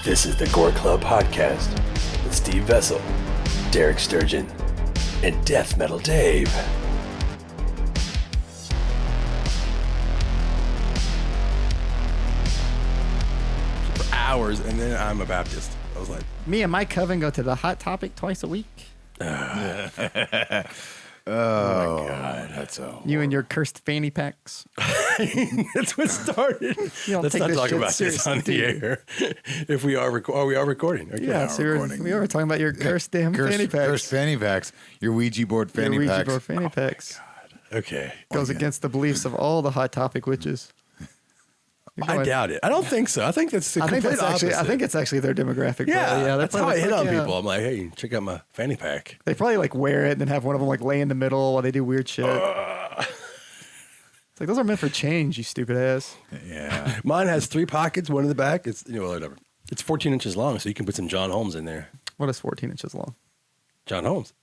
This is the Gore Club Podcast with Steve Vessel, Derek Sturgeon, and Deathmetal Dave. For hours, and then I'm a Baptist. I was like, me and my coven go to the Hot Topic twice a week. Oh my God, that's so. You and your cursed fanny packs. that's what started. Let's take not this talk shit about this on the seriously, air. If we are, we are recording. Okay. Yeah, so we were talking about your cursed damn fanny packs. Cursed fanny packs. Your Ouija board fanny your packs. Ouija board fanny packs. Okay. Goes against the beliefs of all the Hot Topic witches. I doubt it. I don't think so. I think that's the complete opposite. I think it's actually their demographic. Yeah, that's how I hit on yeah. people. I'm like, hey, check out my fanny pack. They probably like wear it and then have one of them like lay in the middle while they do weird shit. It's like, those are meant for change, you stupid ass. Yeah. Mine has 3 pockets, one in the back. It's whatever. It's 14 inches long, so you can put some John Holmes in there. What is 14 inches long? John Holmes.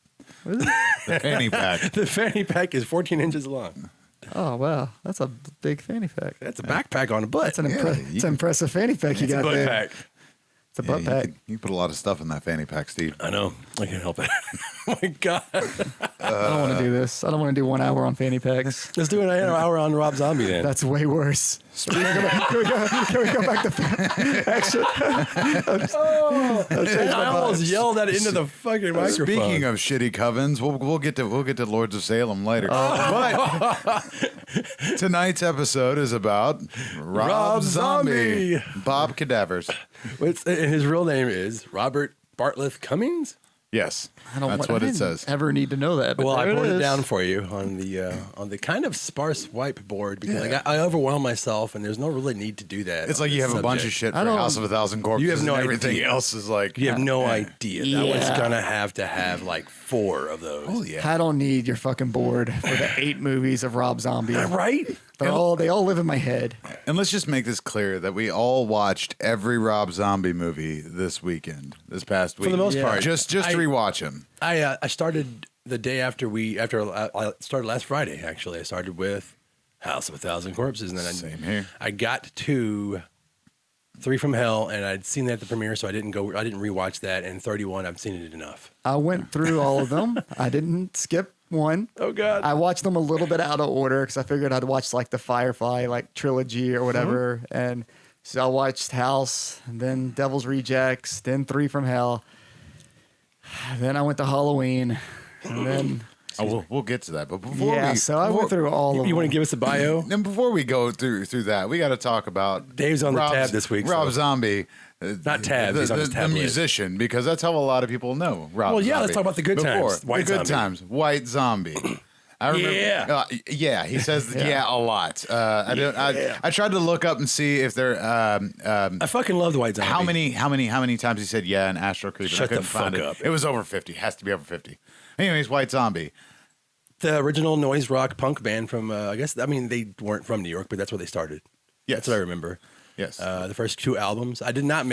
What is it? The fanny pack. The fanny pack is 14 inches long. Oh, wow. That's a big fanny pack. That's a backpack on a butt. It's an impressive fanny pack you got butt there. pack. It's a butt pack. You put a lot of stuff in that fanny pack, Steve. I know. I can't help it. Oh my God. I don't want to do this. I don't want to do 1 hour on fanny packs. Let's do an hour on Rob Zombie then. That's way worse. Can we go back to actually? I almost yelled that into the fucking microphone. Speaking of shitty covens, we'll get to Lords of Salem later. But tonight's episode is about Rob Zombie. Bob Cadavers. And his real name is Robert Bartlett Cummings. Yes, I don't that's I what it didn't says. Ever need to know that? But Well, I there wrote it is. down for you on the kind of sparse whiteboard because I overwhelm myself, and there's no really need to do that. It's on like you this have a bunch of subject. shit for I don't- House of a Thousand Corpses. You have no and everything idea. else is like You have no idea. That was Yeah. gonna have to have like 4 of those. Oh yeah. I don't need your fucking board for the 8 movies of Rob Zombie. Right? They all live in my head. And let's just make this clear that we all watched every Rob Zombie movie this past week. For the most part. Just to rewatch them. I started the day after I started last Friday. Actually, I started with House of a Thousand Corpses, and then Same here. I got to 3 from Hell, and I'd seen that at the premiere, so I didn't rewatch that. And 31, I've seen it enough. I went through all of them. I didn't skip one. Oh God! I watched them a little bit out of order because I figured I'd watch like the Firefly like trilogy or whatever, and so I watched House, and then Devil's Rejects, then 3 from Hell. Then I went to Halloween, and then We'll get to that. But before so I went through all of them. You want to give us a bio? And before we go through that, we got to talk about Dave's on the tab this week, Rob so- Zombie, Not tabs, he's on his the tablet. musician, because that's how a lot of people know Rob. Well, yeah, Zombie. let's talk about the good times. The White good Zombie. times. White Zombie. I remember. Yeah. He says yeah a lot. I tried to look up and see if there. I fucking love the White Zombie. How many times he said yeah in Astro Creep? and I Shut the couldn't find fuck it. up. It was over 50. Has to be over 50. Anyways, White Zombie. The original noise rock punk band from they weren't from New York, but that's where they started. Yes. That's what I remember. Yes. The first 2 albums. I did not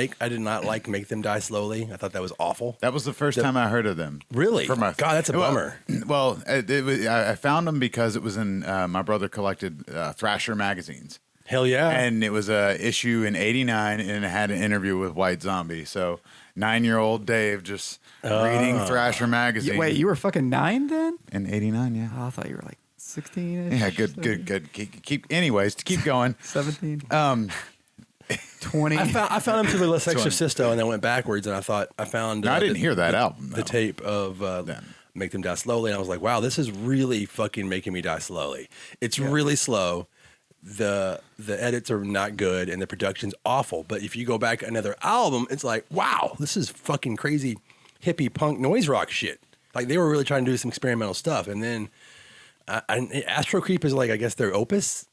like Make Them Die Slowly. I thought that was awful. That was the first time I heard of them. Really? God, that's a bummer. Well, I found them because it was in my brother collected Thrasher magazines, Hell yeah. and it was a issue in '89, and it had an interview with White Zombie. So 9-year-old Dave just reading Thrasher magazine. Wait, you were fucking 9 then? in '89? Yeah. Oh, I thought you were like 16. Yeah. Good. Anyways, to keep going. 17. 20. I found him through the Lex Exorcisto, and then went backwards, and I thought I found. No, I didn't hear that album. The tape of Make Them Die Slowly, and I was like, wow, this is really fucking making me die slowly. It's really slow. The edits are not good, and the production's awful. But if you go back another album, it's like, wow, this is fucking crazy hippie punk noise rock shit. Like they were really trying to do some experimental stuff, and then Astro Creep is like, I guess, their opus.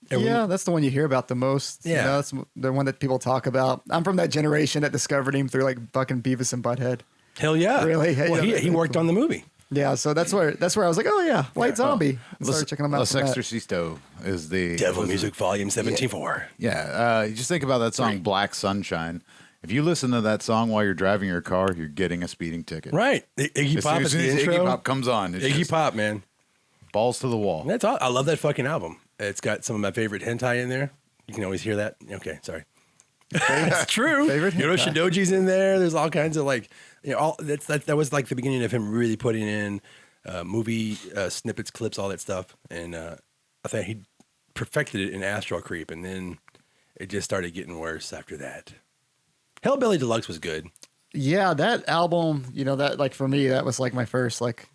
Yeah, that's the one you hear about the most. Yeah. That's the one that people talk about. I'm from that generation that discovered him through like fucking Beavis and Butthead. Hell yeah. Really? Well, he worked on the movie. Yeah, so that's where I was like, oh yeah, White Zombie. And started checking them out. Los from that. Exorcisto is the Devil Music Volume 74. Yeah, you just think about that song Black Sunshine. If you listen to that song while you're driving your car, you're getting a speeding ticket. Right. Iggy Pop is As soon the as intro. Iggy Pop comes on, it's Iggy just Pop, man. balls to the wall. That's all. I love that fucking album. It's got some of my favorite hentai in there. You can always hear that. Okay, sorry. That's true. Favorite hentai. Shidoji's in there. There's all kinds of like, that was like the beginning of him really putting in movie snippets, clips, all that stuff. And I think he perfected it in Astral Creep, and then it just started getting worse after that. Hellbilly Deluxe was good. Yeah, that album, that like for me, that was like my first like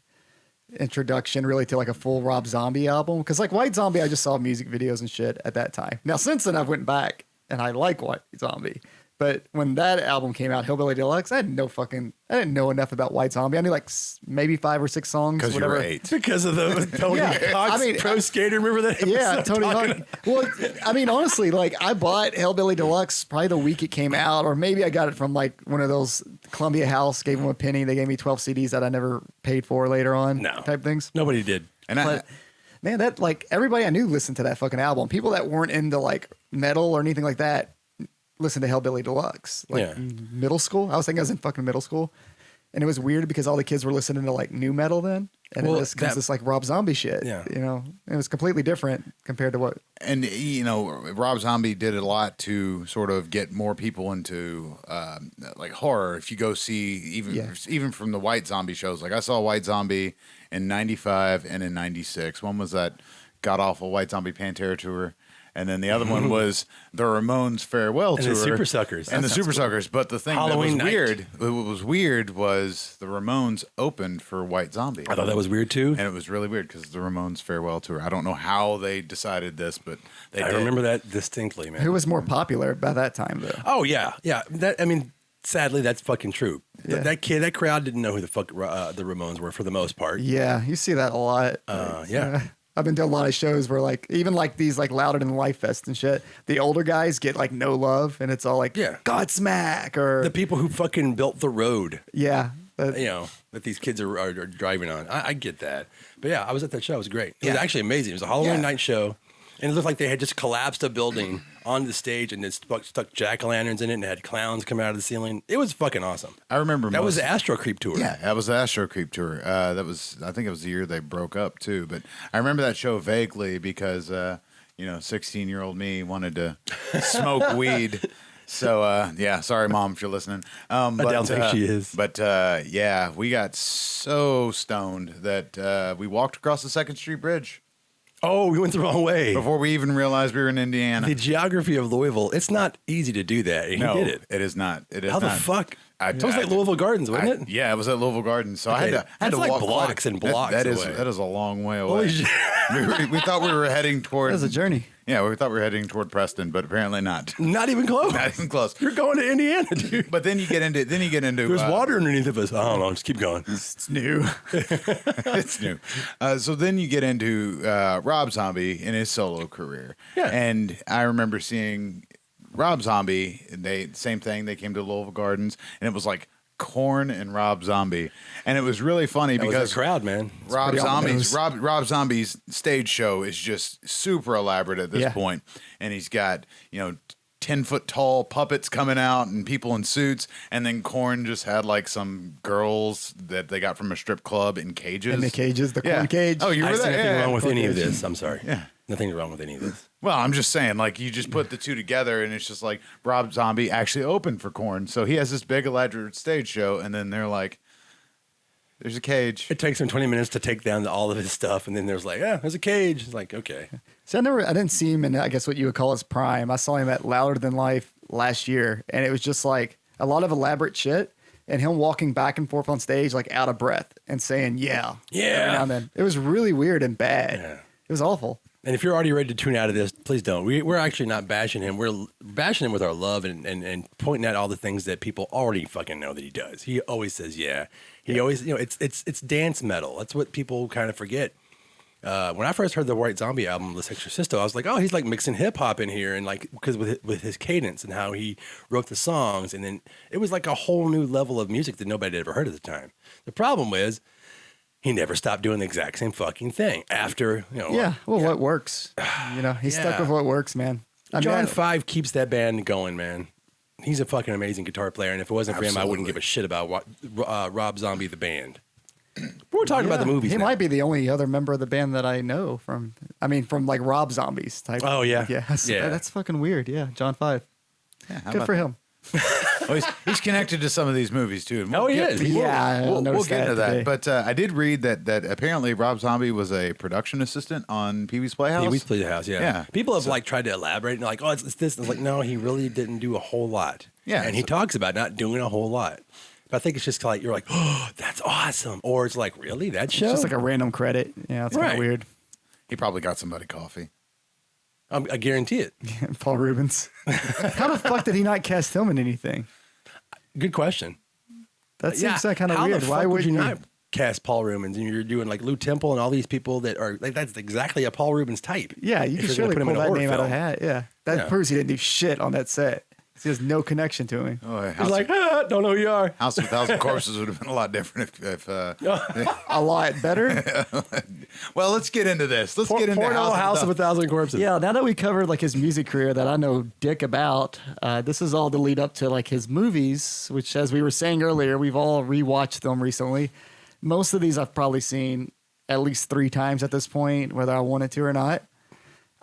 introduction really to like a full Rob Zombie album. Because like White Zombie, I just saw music videos and shit at that time. Now since then, I went back and I like White Zombie. But when that album came out, Hillbilly Deluxe, I didn't know enough about White Zombie. I knew like maybe 5 or 6 songs. Because you were 8. Because of the Tony Hawk's Pro Skater. Remember that episode? Yeah, Tony Hawk. Well, I mean, honestly, like I bought Hellbilly Deluxe probably the week it came out, or maybe I got it from like one of those Columbia House, gave them a penny. They gave me 12 CDs that I never paid for later on. No. Type things. Nobody did. But man, that like everybody I knew listened to that fucking album. People that weren't into like metal or anything like that listened to Hellbilly Deluxe. Like middle school. I was thinking I was in fucking middle school. And it was weird because all the kids were listening to like new metal then. And it was this like Rob Zombie shit. Yeah. It was completely different compared to what. And, Rob Zombie did a lot to sort of get more people into like horror. If you go see, even from the White Zombie shows, like I saw White Zombie in 95 and in 96. One was that god-awful White Zombie Pantera tour. And then the other one was the Ramones farewell tour. And the Super Suckers. And the Super Suckers. But the thing that was weird, what was weird was the Ramones opened for White Zombie. I thought that was weird too. And it was really weird because the Ramones farewell tour. I don't know how they decided this, but they did. I remember that distinctly, man. Who was more popular by that time though? Oh, yeah. Yeah. Sadly, that's fucking true. Yeah. That crowd didn't know who the fuck the Ramones were for the most part. Yeah, you see that a lot. Yeah. I've been to a lot of shows where like even like these like Louder Than Life Fest and shit, the older guys get like no love and it's all like Godsmack or the people who fucking built the road. Yeah. That these kids are driving on. I get that. But yeah, I was at that show. It was great. It was actually amazing. It was a Halloween night show. And it looked like they had just collapsed a building on the stage and it stuck jack-o'-lanterns in it and had clowns come out of the ceiling. It was fucking awesome. I remember that was the Astro Creep tour. Yeah, that was the Astro Creep tour. I think it was the year they broke up too. But I remember that show vaguely because 16-year-old me wanted to smoke weed. So sorry, Mom, if you're listening. I don't think she is. But we got so stoned that we walked across the 2nd Street Bridge. Oh, we went the wrong way. Before we even realized we were in Indiana. The geography of Louisville, it's not easy to do that. He did it. It is not. It is How not. the fuck? It was like Louisville Gardens, wasn't it? Yeah, it was at Louisville Gardens. So I had to like walk blocks and blocks That away. is a long way away. Holy shit. we thought we were heading toward. That was a journey. Yeah, we thought we were heading toward Preston, but apparently not. Not even close. Not even close. You're going to Indiana, dude. But then you get into. There's water underneath of us. I don't know. Just keep going. It's new. It's new. So then you get into Rob Zombie in his solo career. Yeah. And I remember seeing Rob Zombie. Same thing. They came to Louisville Gardens, and it was like Korn and Rob Zombie, and it was really funny That because was the crowd, man. Rob Zombie's stage show is just super elaborate at this point, and he's got 10-foot tall puppets coming out and people in suits, and then Korn just had like some girls that they got from a strip club in cages. In the cages, the Korn cage. Oh, you I were see there? nothing wrong with Korn any of cage. this. I'm sorry. Yeah. Nothing wrong with any of this. Well, I'm just saying, like, you just put the two together, and it's just like Rob Zombie actually opened for Korn, so he has this big elaborate stage show, and then they're like, "There's a cage." It takes him 20 minutes to take down all of his stuff, and then there's like, there's a cage. It's like, okay. So I didn't see him in, I guess what you would call his prime. I saw him at Louder Than Life last year, and it was just like a lot of elaborate shit, and him walking back and forth on stage like out of breath and saying every now and then. It was really weird and bad. Yeah. It was awful. And if you're already ready to tune out of this, please don't. We're actually not bashing him. We're bashing him with our love and pointing out all the things that people already fucking know that he does. He always says, He always, it's dance metal. That's what people kind of forget. When I first heard the White Zombie album, Les Exorcisto, I was like, oh, he's like mixing hip hop in here, and like because with his cadence and how he wrote the songs, and then it was like a whole new level of music that nobody had ever heard at the time. The problem was he never stopped doing the exact same fucking thing after what works? He's stuck with what works, man. John 5 keeps that band going, man. He's a fucking amazing guitar player, and if it wasn't for him, I wouldn't give a shit about Rob Zombie the band. We're talking about the movies. He now. might be the only other member of the band that I know from like Rob Zombies type. Oh yeah, yeah. That's fucking weird. Yeah, John 5. Good for him. Well, he's connected to some of these movies too. And Oh, he is. We'll get into that. today. But I did read that apparently Rob Zombie was a production assistant on Pee-wee's Playhouse. Pee-wee's Playhouse, yeah. Yeah. People have like tried to elaborate and they're like, oh, it's this. And it's like, no, he really didn't do a whole lot. Yeah, and he so- talks about not doing a whole lot. But I think it's just like you're like, oh, that's awesome, or it's like, really, that show? It's just like a random credit. Yeah, it's kind Right. of weird. He probably got somebody coffee. I guarantee it. Paul Rubens. How the fuck did he not cast him in anything? Good question. That seems kind of How weird. the Why fuck would you not cast Paul Rubens and you're doing like Lou Temple and all these people that are like that's exactly a Paul Rubens type? Yeah, you if can you're gonna surely put him pull in a that horror name out of the film. hat. Yeah, that Yeah. proves he didn't do shit on that set. He has no connection to him. Oh, He's like, don't know who you are. House of a Thousand Corpses would have been a lot different if A lot better. well, let's get into this. Let's get into House of a Thousand Corpses. Yeah, now that we covered like his music career that I know dick about, this is all to lead up to like his movies, which as we were saying earlier, we've all rewatched them recently. Most of these I've probably seen at least 3 times at this point, whether I wanted to or not.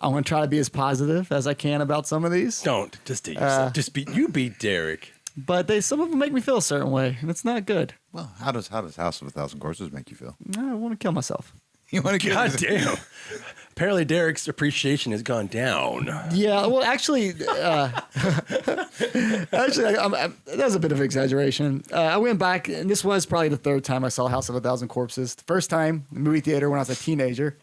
I'm going to try to be as positive as I can about some of these. Don't just do yourself. Just beat Derek. But some of them make me feel a certain way, and it's not good. Well, how does House of a Thousand Corpses make you feel? I want to kill myself. You want to God damn. Apparently Derek's appreciation has gone down. Yeah, well, actually, that was a bit of exaggeration. I went back, and this was probably the 3rd time I saw House of a Thousand Corpses. The first time, the movie theater when I was a teenager.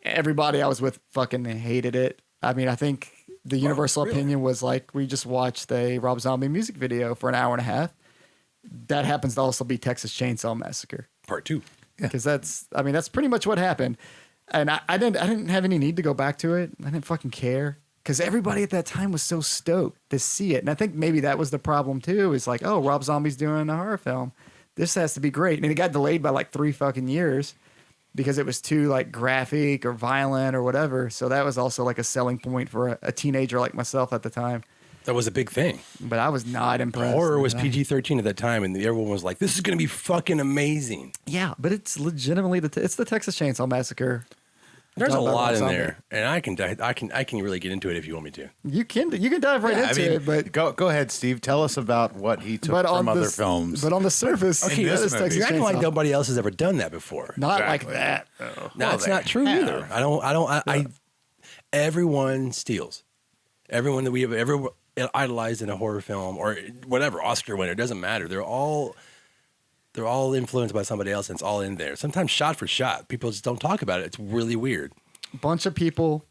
Everybody I was with fucking hated it. I mean, I think the universal opinion was like, we just watched a Rob Zombie music video for an hour and a half. That happens to also be Texas Chainsaw Massacre. Part 2. Because that's pretty much what happened. And I didn't have any need to go back to it. I didn't fucking care. Because everybody at that time was so stoked to see it. And I think maybe that was the problem too, is like, oh, Rob Zombie's doing a horror film. This has to be great. And it got delayed by like 3 fucking years because it was too like graphic or violent or whatever. So that was also like a selling point for a teenager like myself at the time. That was a big thing. But I was not impressed. Horror was PG-13 at that time, and everyone was like, this is going to be fucking amazing. Yeah, but it's legitimately it's the Texas Chainsaw Massacre. There's a Talk about lot Rob in Zombie. there, and I can really get into it if you want me to. You can dive right into it, but go ahead, Steve. Tell us about what he took from other films. But on the surface, Okay, that is Texas you're acting like Chainsaw. nobody else has ever done that before. Not Exactly. like that. No, it's not true either. Everyone steals. Everyone that we have ever idolized in a horror film or whatever, Oscar winner, doesn't matter. They're all influenced by somebody else, and it's all in there. Sometimes shot for shot. People just don't talk about it. It's really weird. Bunch of people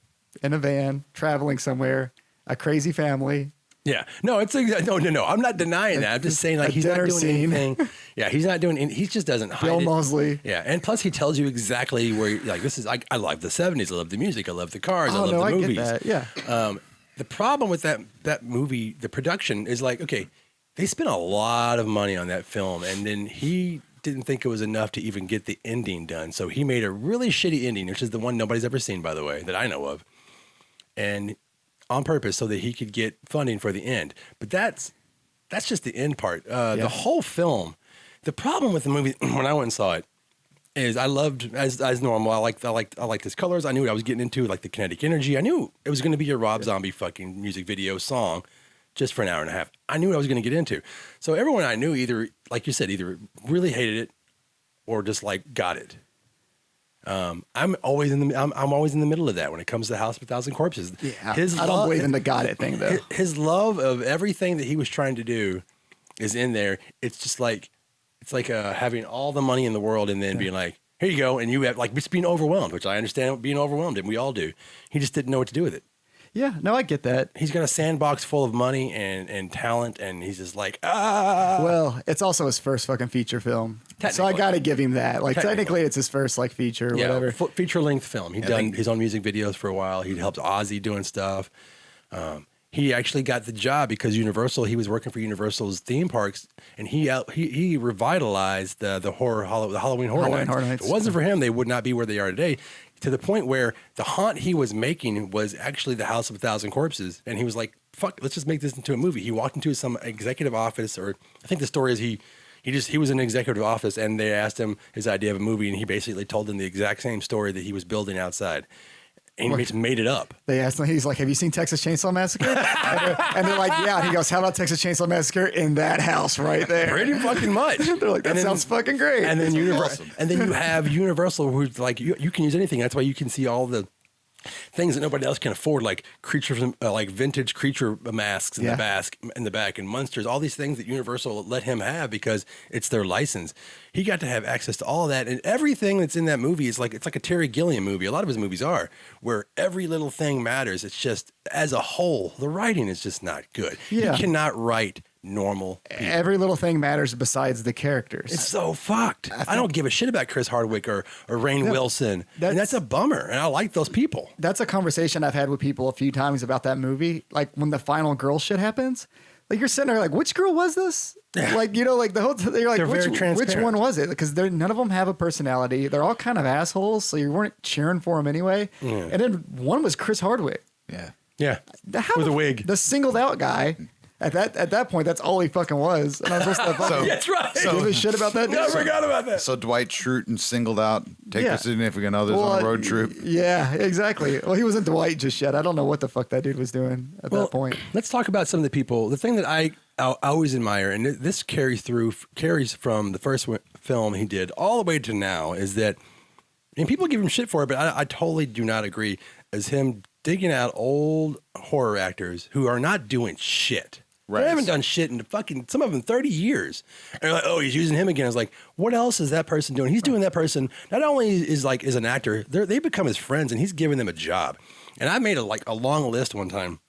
in a van traveling somewhere, a crazy family. Yeah. No, no. I'm not denying that. I'm just saying like A he's not dinner doing scene. anything. Yeah, he's not doing. He just doesn't hide Bill it. Moseley. Yeah, and plus he tells you exactly where. Like this is. I love the '70s. I love the music. I love the cars. I Oh love no, the I movies. get that. Yeah. The problem with that movie, the production is like, okay, they spent a lot of money on that film, and then he didn't think it was enough to even get the ending done. So he made a really shitty ending, which is the one nobody's ever seen, by the way, that I know of, and on purpose so that he could get funding for the end. But that's just the end part. The whole film. The problem with the movie when I went and saw it is I loved as normal. I liked his colors. I knew what I was getting into, like the kinetic energy. I knew it was going to be a Rob Zombie fucking music video song, just for an hour and a half. I knew what I was going to get into. So everyone I knew either, like you said, either really hated it or just like got it. I'm always in the middle of that when it comes to House of a Thousand Corpses. Yeah. I don't believe in the got it thing though. His love of everything that he was trying to do is in there. It's just like having all the money in the world and then being like, here you go, and you have like just being overwhelmed, which I understand being overwhelmed, and we all do. He just didn't know what to do with it. Yeah, no, I get that. He's got a sandbox full of money and talent, and he's just like, ah. Well, it's also his first fucking feature film, so I got to give him that. Like technically, it's his first like feature or whatever. Feature length film. He'd done his own music videos for a while. He'd helped Ozzy doing stuff. He actually got the job because Universal. He was working for Universal's theme parks, and he revitalized the Halloween Horror Nights. If it wasn't for him, they would not be where they are today. To the point where the haunt he was making was actually the House of a Thousand Corpses, and he was like, "Fuck, let's just make this into a movie." He walked into some executive office, or I think the story is he was in an executive office, and they asked him his idea of a movie, and he basically told them the exact same story that he was building outside. And he just made it up. They asked him, he's like, have you seen Texas Chainsaw Massacre? and they're like, yeah. And he goes, how about Texas Chainsaw Massacre in that house right there? Pretty fucking much. They're like, that sounds fucking great. And then Universal, and then you have Universal, who's like, you can use anything. That's why you can see all the things that nobody else can afford, like creatures, like vintage creature masks in the back, and monsters. All these things that Universal let him have because it's their license. He got to have access to all of that, and everything that's in that movie is like it's like a Terry Gilliam movie. A lot of his movies are where every little thing matters. It's just as a whole, the writing is just not good. Yeah. He cannot write normal people. Every little thing matters besides the characters. It's so fucked. I don't give a shit about Chris Hardwick or Rainn Wilson. And that's a bummer. And I like those people. That's a conversation I've had with people a few times about that movie. Like when the final girl shit happens, like you're sitting there like, which girl was this? Yeah. Like, you know, like the whole, you're like, They're very which transparent. one was it? Because none of them have a personality. They're all kind of assholes. So you weren't cheering for them anyway. And then one was Chris Hardwick. Yeah. Yeah. With a wig. The singled out guy. At that point, that's all he fucking was. And I was supposed to fucking That's right. give a shit about that. I forgot about that. So Dwight Schrute singled out, take Yeah. the significant others on a road trip. Yeah, exactly. Well, he wasn't Dwight just yet. I don't know what the fuck that dude was doing at that point. Let's talk about some of the people. The thing that I always admire, and this carries from the first film he did all the way to now, is that, and people give him shit for it, but I totally do not agree, is him digging out old horror actors who are not doing shit. Right. They haven't done shit in fucking, some of them 30 years. And they're like, oh, he's using him again. I was like, what else is that person doing? He's doing that person, not only is an actor, they become his friends and he's giving them a job. And I made a long list one time.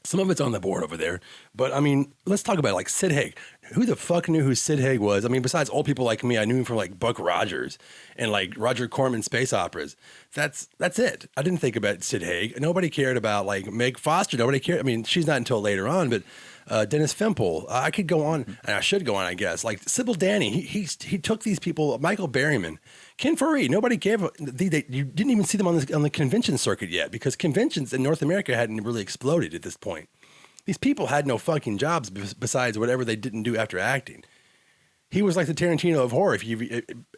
Some of it's on the board over there. But I mean, let's talk about it. Like Sid Haig. Who the fuck knew who Sid Haig was? I mean, besides old people like me, I knew him from like Buck Rogers and like Roger Corman space operas. That's it. I didn't think about Sid Haig. Nobody cared about like Meg Foster. Nobody cared. I mean, she's not until later on, but Dennis Fimple. I could go on, and I should go on, I guess. Like Sybil Danny. He took these people. Michael Berryman, Ken Foree. Nobody gave. You didn't even see them on the convention circuit yet because conventions in North America hadn't really exploded at this point. These people had no fucking jobs besides whatever they didn't do after acting. He was like the Tarantino of horror,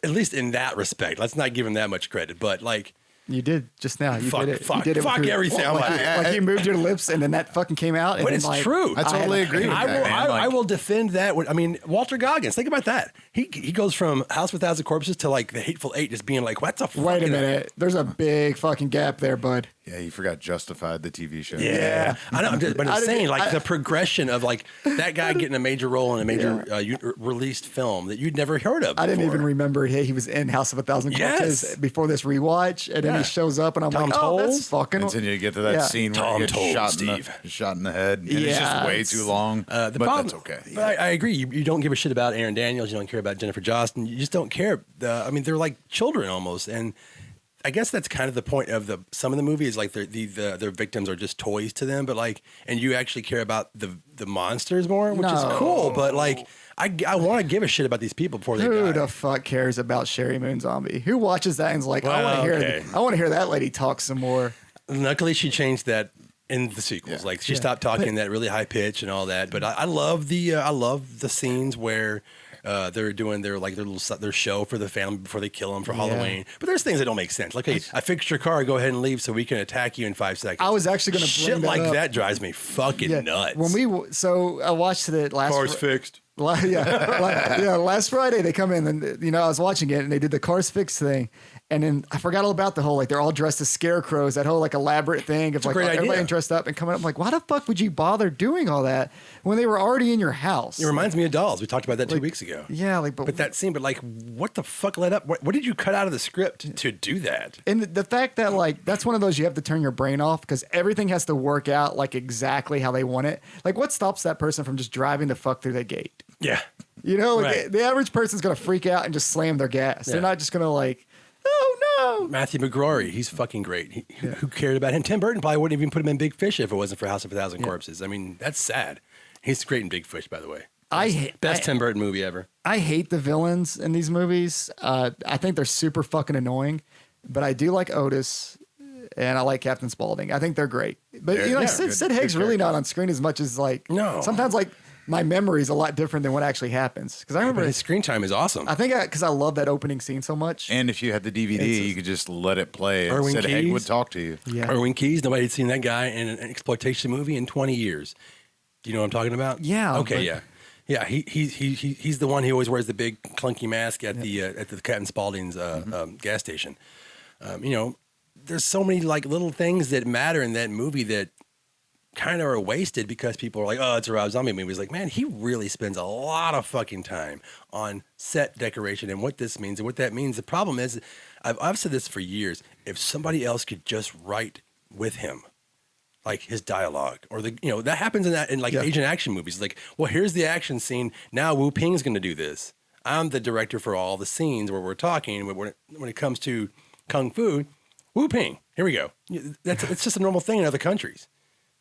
at least in that respect. Let's not give him that much credit, but like. You did just now. You Fuck, did it. fuck, you did it fuck with your- everything. I'm Like you moved your lips and then that fucking came out. And But then it's like, true. I totally agree with I that, will, man. I will defend that. I mean, Walter Goggins. Think about that. He goes from House with a Thousand Corpses to like The Hateful Eight, just being like, "What's a fucking?" Wait a minute. There's a big fucking gap there, bud. Yeah, you forgot Justified, the TV show. Yeah, I know. But I'm saying like I- the progression of like that guy getting a major role in a major released film that you'd never heard of. I didn't before. even remember he was in House of a Thousand Corpses Yes. before this rewatch, and then Yeah. he shows up, and I'm Tom like, oh, that's Tolles? fucking. Until you get to that Yeah. scene where Tom he gets Tolles, shot in the head. And it's Yeah, just way it's- too long. The but problem, that's okay. But I agree. You don't give a shit about Aaron Daniels. You don't care about Jennifer Johnston. You just don't care. I mean, they're like children almost. And I guess that's kind of the point of some of the movies. Like their victims are just toys to them. But like, and you actually care about the monsters more, which is No. cool. But like, I want to give a shit about these people before they Who die. the fuck cares about Sherry Moon Zombie? Who watches that and's like, I Well, want to hear, okay. I want to hear that lady talk some more. Luckily, she changed that in the sequels. Yeah. Like she stopped talking that really high pitch and all that. But I love the scenes where they're doing their show for the family before they kill them for Halloween. But there's things that don't make sense. Like, hey, I fixed your car. Go ahead and leave so we can attack you in 5 seconds. I was actually going to shit like that drives me fucking nuts. When so I watched it last. car's fixed. Last Friday they come in and I was watching it and they did the Cars Fix thing, and then I forgot all about the whole like they're all dressed as scarecrows, that whole like elaborate thing of like great everybody idea. dressed up and coming up. I'm like, why the fuck would you bother doing all that when they were already in your house? It reminds me of Dolls. We talked about that 2 weeks ago. Yeah, like But that scene, like, what the fuck led up? What did you cut out of the script to do that? and the fact that like that's one of those you have to turn your brain off because everything has to work out like exactly how they want it. Like, what stops that person from just driving the fuck through the gate? Yeah. You know, like Right. the average person's gonna freak out and just slam their gas. Yeah. They're not just gonna like, oh no. Matthew McGrory, he's fucking great. Who cared about him? Tim Burton probably wouldn't even put him in Big Fish if it wasn't for House of a Thousand Corpses. I mean, that's sad. He's great in Big Fish, by the way. Best Tim Burton movie ever. I hate the villains in these movies. I think they're super fucking annoying, but I do like Otis and I like Captain Spaulding. I think they're great. But Yeah, Sid Haig's good really not characters. on screen as much as like No. sometimes like my memory is a lot different than what actually happens. Because I remember his screen time is awesome. I think because I love that opening scene so much. And if you had the DVD, you could just let it play. And Erwin Sid Haig Keyes? would talk to you. Yeah. Erwin Keyes, nobody had seen that guy in an exploitation movie in 20 years. Do you know what I'm talking about? Yeah. Okay, yeah. Yeah, he's the one. He always wears the big clunky mask at the Captain Spaulding's gas station. You know, there's so many like little things that matter in that movie that kind of are wasted because people are like, oh, it's a Rob Zombie movie. It's like, man, he really spends a lot of fucking time on set decoration and what this means and what that means. The problem is, I've said this for years. If somebody else could just write with him, like his dialogue or that happens in Asian action movies. Like, well, here's the action scene. Now Wu Ping's going to do this. I'm the director for all the scenes where we're talking. When it comes to Kung Fu, Wu Ping, here we go. It's just a normal thing in other countries.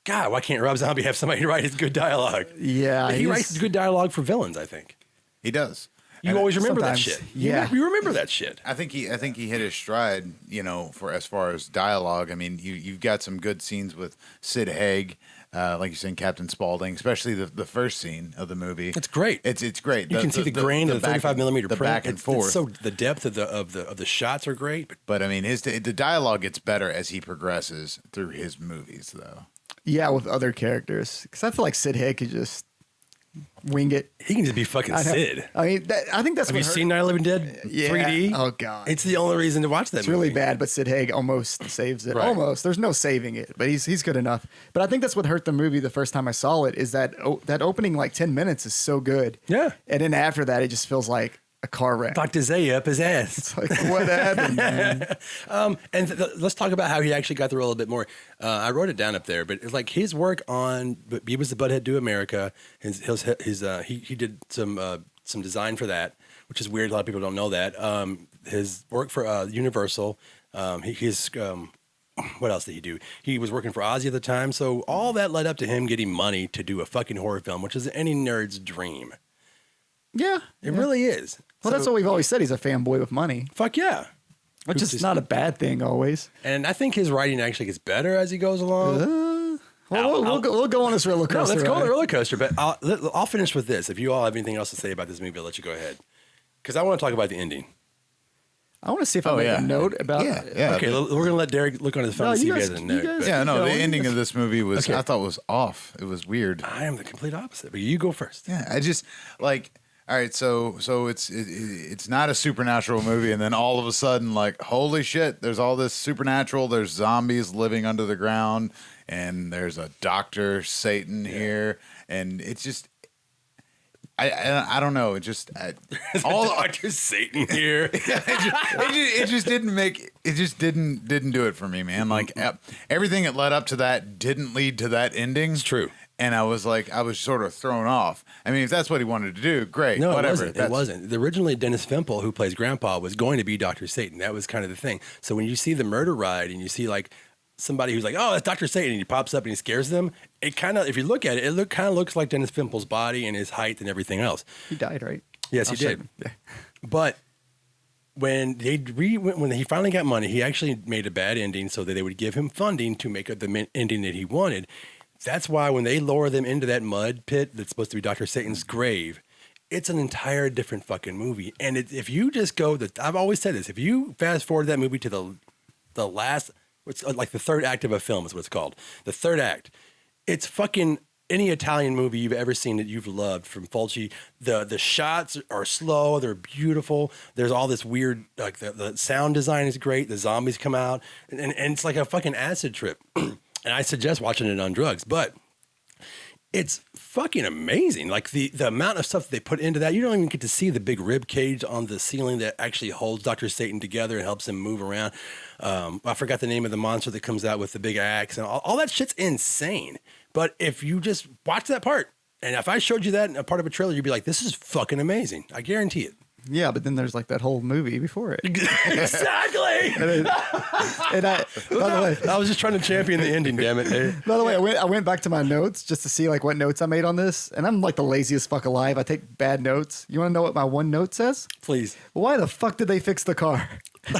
God, why can't Rob Zombie have somebody write his good dialogue? Yeah. He writes good dialogue for villains, I think. He does. You always remember that sometimes, shit. yeah. You remember that shit. I think he hit his stride, for as far as dialogue. I mean, you've got some good scenes with Sid Haig, like you said, Captain Spaulding, especially the first scene of the movie. It's great. It's great. You can see the grain of the 35 millimeter the print. back and forth. So the depth of the shots are great. But I mean, the dialogue gets better as he progresses through his movies, though. Yeah, with other characters. Because I feel like Sid Haig could just wing it. He can just be fucking Sid. I mean, I think that's Have what you seen Night of the Living Dead 3D? Oh, God. It's the only reason to watch that It's movie. really bad, but Sid Haig almost saves it. Right. Almost. There's no saving it, but he's good enough. But I think that's what hurt the movie the first time I saw it is that that opening like 10 minutes is so good. Yeah. And then after that, it just feels like a car wreck. Dr. Zay up his ass. It's like, what happened, man? Let's talk about how he actually got the role a bit more. I wrote it down up there, but it's like his work on Beavis the Butthead Do America. He did some design for that, which is weird. A lot of people don't know that. His work for Universal. What else did he do? He was working for Ozzy at the time, so all that led up to him getting money to do a fucking horror film, which is any nerd's dream. Yeah. It really is. Well, that's what we've always said. He's a fanboy with money, Fuck yeah. which is not a bad thing always. And I think his writing actually gets better as he goes along. We'll go on this roller No, coaster. let's go on ride. the roller coaster. But I'll finish with this. If you all have anything else to say about this movie, I'll let you go ahead. Because I want to talk about the ending. I want to see if I make a note about Yeah. Okay, we're going to let Derek look on his phone No, and see you if he guys- has a you note. guys- but Yeah, no, the going. ending of this movie was Okay. I thought was off. It was weird. I am the complete opposite. But you go first. Yeah, I just like. All right, so it's not a supernatural movie, and then all of a sudden, like, holy shit, there's all this supernatural. There's zombies living under the ground, and there's a Dr. Satan here, and it's just, I don't know, it just All Dr. Satan here. it just didn't make it just didn't do it for me, man. Like everything that led up to that didn't lead to that ending. It's true. And I was sort of thrown off. I mean, if that's what he wanted to do, great. No, whatever. it wasn't. Originally, Dennis Fimple, who plays Grandpa, was going to be Dr. Satan. That was kind of the thing. So when you see the murder ride and you see like somebody who's like, oh, that's Dr. Satan, and he pops up and he scares them, it kind of, if you look at it, kind of looks like Dennis Fimple's body and his height and everything else. He died, right? Yes, he did. Yeah. But when he finally got money, he actually made a bad ending so that they would give him funding to make the ending that he wanted. That's why when they lower them into that mud pit that's supposed to be Dr. Satan's grave, it's an entire different fucking movie. And if you just go, I've always said this, if you fast forward that movie to the last, it's like the third act of a film is what it's called. The third act. It's fucking any Italian movie you've ever seen that you've loved from Fulci. The shots are slow. They're beautiful. There's all this weird, like the sound design is great. The zombies come out and it's like a fucking acid trip. And I suggest watching it on drugs, but it's fucking amazing. Like the amount of stuff they put into that, you don't even get to see the big rib cage on the ceiling that actually holds Dr. Satan together and helps him move around. I forgot the name of the monster that comes out with the big axe and all that shit's insane. But if you just watch that part, and if I showed you that in a part of a trailer, you'd be like, this is fucking amazing. I guarantee it. Yeah, but then there's like that whole movie before it. Exactly. And by the way, I was just trying to champion the ending, damn it. By the way, I went back to my notes just to see like what notes I made on this, and I'm like the laziest fuck alive. I take bad notes. You want to know what my one note says? Please. Why the fuck did they fix the car? So,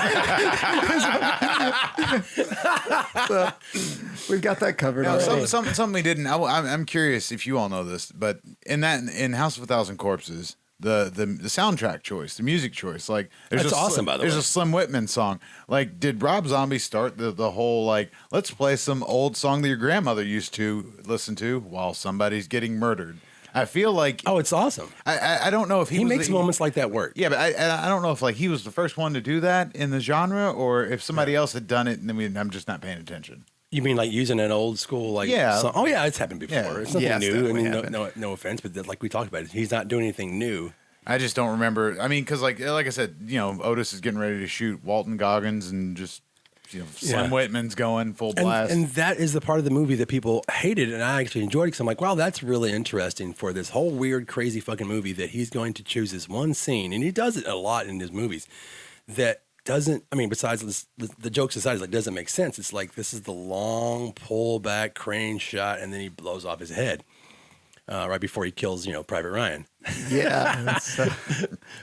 we've got that covered. Now, already. something we didn't. I'm curious if you all know this, but in House of a Thousand Corpses, the soundtrack choice, the music choice, like That's awesome. By the way, there's a Slim Whitman song. Like, did Rob Zombie start the whole like, let's play some old song that your grandmother used to listen to while somebody's getting murdered? I feel like it's awesome. I don't know if He makes moments like that work. Yeah, but I don't know if like he was the first one to do that in the genre, or if somebody else had done it, and I'm just not paying attention. You mean like using an old school like? Yeah. Song? Oh yeah, it's happened before. Yeah. It's nothing Yeah, it's new. I mean, definitely no offense, but like we talked about it, he's not doing anything new. I just don't remember. I mean, because like I said, Otis is getting ready to shoot Walton Goggins, and just Slim Whitman's going full blast. And that is the part of the movie that people hated, and I actually enjoyed it because I'm like, wow, that's really interesting for this whole weird, crazy fucking movie that he's going to choose this one scene, and he does it a lot in his movies that doesn't. I mean, besides this, the jokes aside, it's like doesn't make sense. It's like this is the long pull back crane shot, and then he blows off his head right before he kills Private Ryan. Yeah.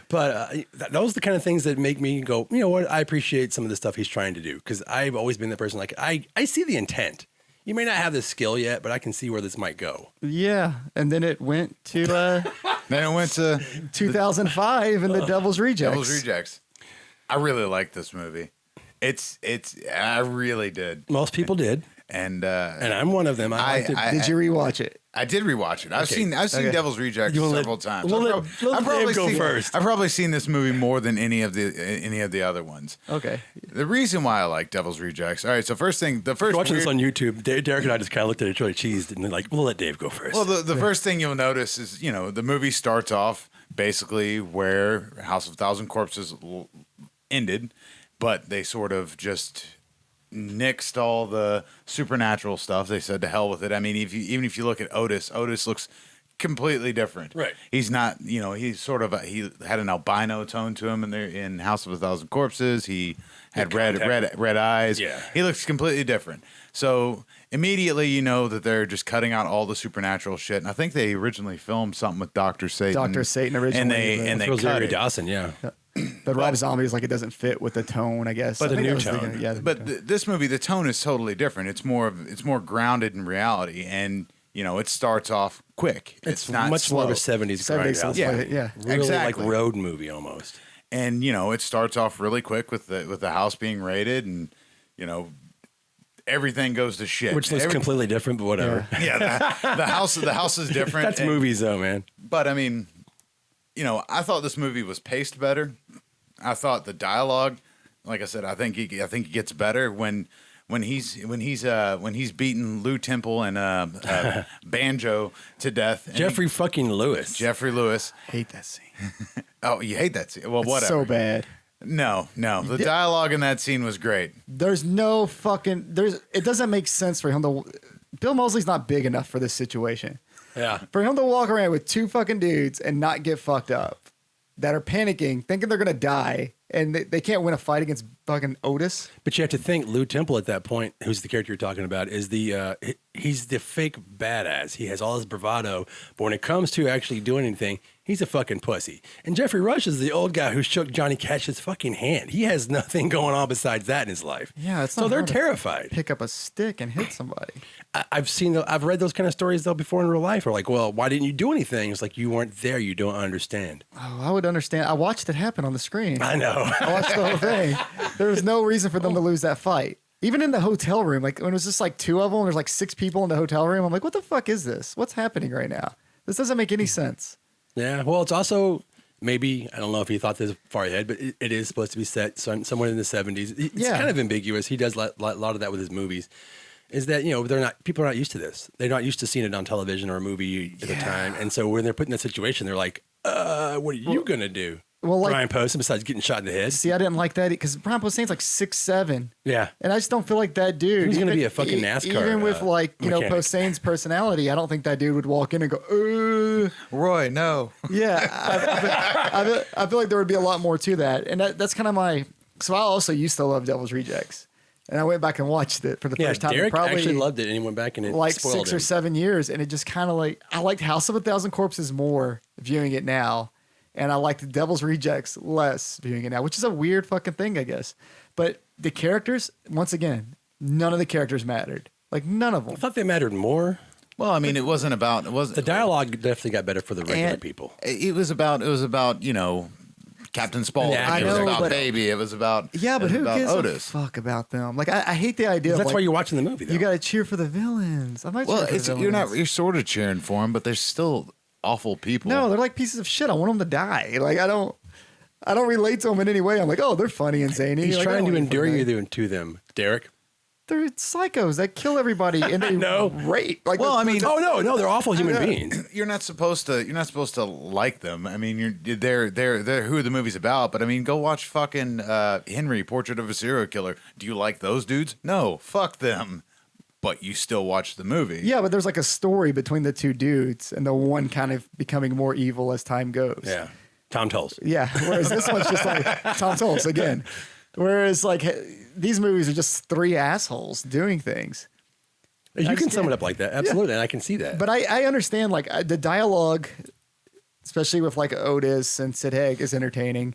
But those are the kind of things that make me go, you know what? I appreciate some of the stuff he's trying to do because I've always been the person like I see the intent. You may not have the skill yet, but I can see where this might go. Yeah. And then it went to then it went to 2005 and The Devil's Rejects. Devil's Rejects. I really liked this movie. I really did. Most people did, and I'm one of them. Did you rewatch it? I did rewatch it. I've seen Okay. Devil's Rejects several times. Let Dave go first. I've probably seen this movie more than any of the other ones. Okay. The reason why I like Devil's Rejects. All right, so watching this on YouTube, Derek and I just kind of looked at each other, cheesed, and like, we'll let Dave go first. Well, the first thing you'll notice is the movie starts off basically where House of a Thousand Corpses ended, but they sort of just nixed all the supernatural stuff. They said to hell with it. I mean, even if you look at Otis looks completely different. Right. He's not, he's sort of he had an albino tone to him in House of a Thousand Corpses. He had red eyes. Yeah. He looks completely different. So immediately you know that they're just cutting out all the supernatural shit. And I think they originally filmed something with Dr. Satan. Dr. Satan originally. And they cut Rosario it. Dawson, yeah. But Rob Zombie's like it doesn't fit with the tone, I guess. But I the think new that was tone. But This movie, the tone is totally different. It's more grounded in reality, and it starts off quick. It's not much slow. more of a 70s Grindhouse. Yeah. Really exactly. like road movie almost. And it starts off really quick with the house being raided, and everything goes to shit. Which looks completely different, but whatever. Yeah, the house is different. That's movies though, man. But I mean, I thought this movie was paced better. I thought the dialogue, like I said, I think he gets better when he's beating Lou Temple and Banjo to death. Jeffrey fucking Lewis. Jeffrey Lewis. hate that scene. Oh, you hate that scene? Well, It's whatever. so bad. No. The dialogue in that scene was great. There's no fucking it doesn't make sense for him to Bill Moseley's not big enough for this situation. Yeah. For him to walk around with two fucking dudes and not get fucked up that are panicking, thinking they're gonna die, and they can't win a fight against fucking Otis. But you have to think Lou Temple at that point, who's the character you're talking about, is he's the fake badass. He has all his bravado, but when it comes to actually doing anything, he's a fucking pussy. And Jeffrey Rush is the old guy who shook Johnny Cash's fucking hand. He has nothing going on besides that in his life. Yeah, it's so not they're hard to terrified. Pick up a stick and hit somebody. I've read those kind of stories though before in real life. Or like, well, why didn't you do anything? It's like you weren't there. You don't understand. Oh, I would understand. I watched it happen on the screen. I know. I watched the whole thing. There was no reason for them to lose that fight. Even in the hotel room, like when it was just like two of them, there's like six people in the hotel room. I'm like, what the fuck is this? What's happening right now? This doesn't make any sense. Yeah. Well, it's also maybe, I don't know if he thought this far ahead, but it is supposed to be set somewhere in the 70s. It's kind of ambiguous. He does a lot of that with his movies. Is that, people are not used to this. They're not used to seeing it on television or a movie at the time. And so when they're put in that situation, they're like, what are you going to do? Well, like, Brian Posehn, besides getting shot in the head. See, I didn't like that because Brian Posehn's like 6'7". Yeah. And I just don't feel like that dude. He's going to be a fucking NASCAR Even with mechanic. Posehn's personality, I don't think that dude would walk in and go, Roy, no. Yeah. I feel like there would be a lot more to that. And that's kind of my... So I also used to love Devil's Rejects. And I went back and watched it for the first time. Derek probably actually loved it, and he went back and it like spoiled 6 or 7 years. And it just kind of like... I liked House of a Thousand Corpses more viewing it now. and I liked Devil's Rejects less viewing it now, which is a weird fucking thing, I guess. But the characters, once again, none of the characters mattered. Like, none of them. I thought they mattered more. Well, I mean, it wasn't about The dialogue definitely got better for the regular people. It was about Captain Spaulding. Yeah, I it know, was about but Baby. It was about yeah, but who about gives Otis. a fuck about them? Like, I hate the idea. That's of, why like, you're watching the movie, though. you got to cheer for the villains. I'm not. Well, cheering for the villains. you're sort of cheering for them, but they're still awful people. No, they're like pieces of shit. I want them to die. Like, I don't relate to them in any way. I'm like, oh, they're funny and zany. He's Like, I trying don't to want endure them you to them, Derek. They're psychos that kill everybody and they know. rape. Like, Well, I mean, Oh no, they're awful human beings. you're not supposed to like them. I mean, they're who the movie's about. But I mean, go watch fucking Henry, Portrait of a Serial Killer. Do you like those dudes? No, fuck them. But you still watch the movie. yeah, but there's like a story between the two dudes and the one kind of becoming more evil as time goes. Yeah, Tom Tulse. Yeah. Whereas this one's just like Tom Tulse again. Whereas like these movies are just three assholes doing things. You can just sum can't- it up like that, absolutely, and I can see that. But I understand like the dialogue, especially with like Otis and Sid Haig, is entertaining.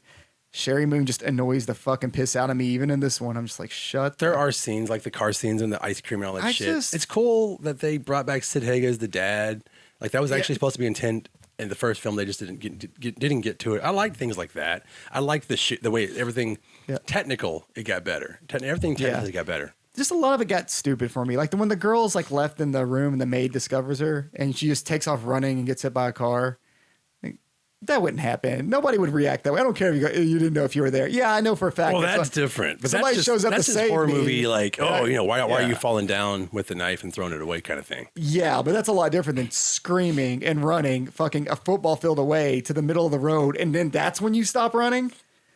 Sherry Moon just annoys the fucking piss out of me. Even in this one, I'm just like, shut. There are scenes like the car scenes and the ice cream and all that I shit. just- It's cool that they brought back Sid Haig as the dad. Like that was actually supposed to be intent in the first film. They just didn't get to it. I like things like that. I like the way everything technical. It got better. Everything technically got better. Just a lot of it got stupid for me. Like when the girl's like left in the room and the maid discovers her and she just takes off running and gets hit by a car. Like, that wouldn't happen. Nobody would react that way. I don't care if you didn't know if you were there. Yeah, I know for a fact. Well, it's that's like- different. But somebody that's just, shows up that's to just save horror me. movie. Like, why are you Yeah. falling down with the knife and throwing it away, kind of thing. Yeah, but that's a lot different than screaming and running fucking a football field away to the middle of the road. And then that's when you stop running.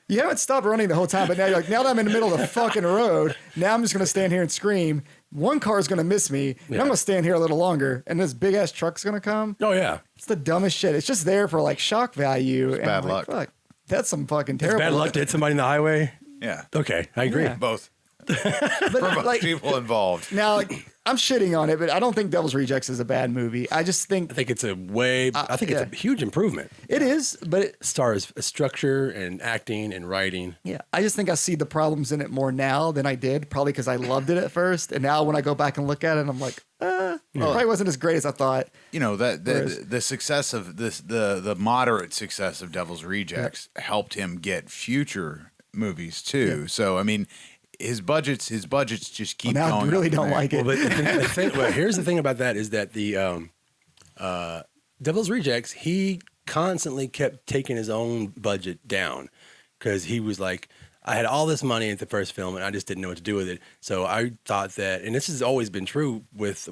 You haven't stopped running the whole time, but now you're like, now that I'm in the middle of the fucking road, now I'm just going to stand here and scream. One car is going to miss me, and I'm going to stand here a little longer, and this big ass truck's going to come. Oh yeah, It's the dumbest shit. It's just there for like shock value. And bad I'm like, luck. Fuck, that's some fucking it's terrible. bad luck to hit somebody in the highway. Yeah. Okay, I agree. Yeah. Both. But For both like, people involved. now, like, I'm shitting on it, but I don't think Devil's Rejects is a bad movie. I just think I think it's it's yeah. a huge improvement. it is, but As far as structure and acting and writing. yeah, I just think I see the problems in it more now than I did, probably because I loved it at first, and now when I go back and look at it, I'm like, it probably wasn't as great as I thought. You know that Whereas- the success of this the moderate success of Devil's Rejects helped him get future movies too. Yeah. So I mean, his budgets just keep Now I going. really up don't from there. like it. Well, but here's the thing about that is that the Devil's Rejects, he constantly kept taking his own budget down because he was like, I had all this money at the first film and I just didn't know what to do with it. So I thought that, and this has always been true with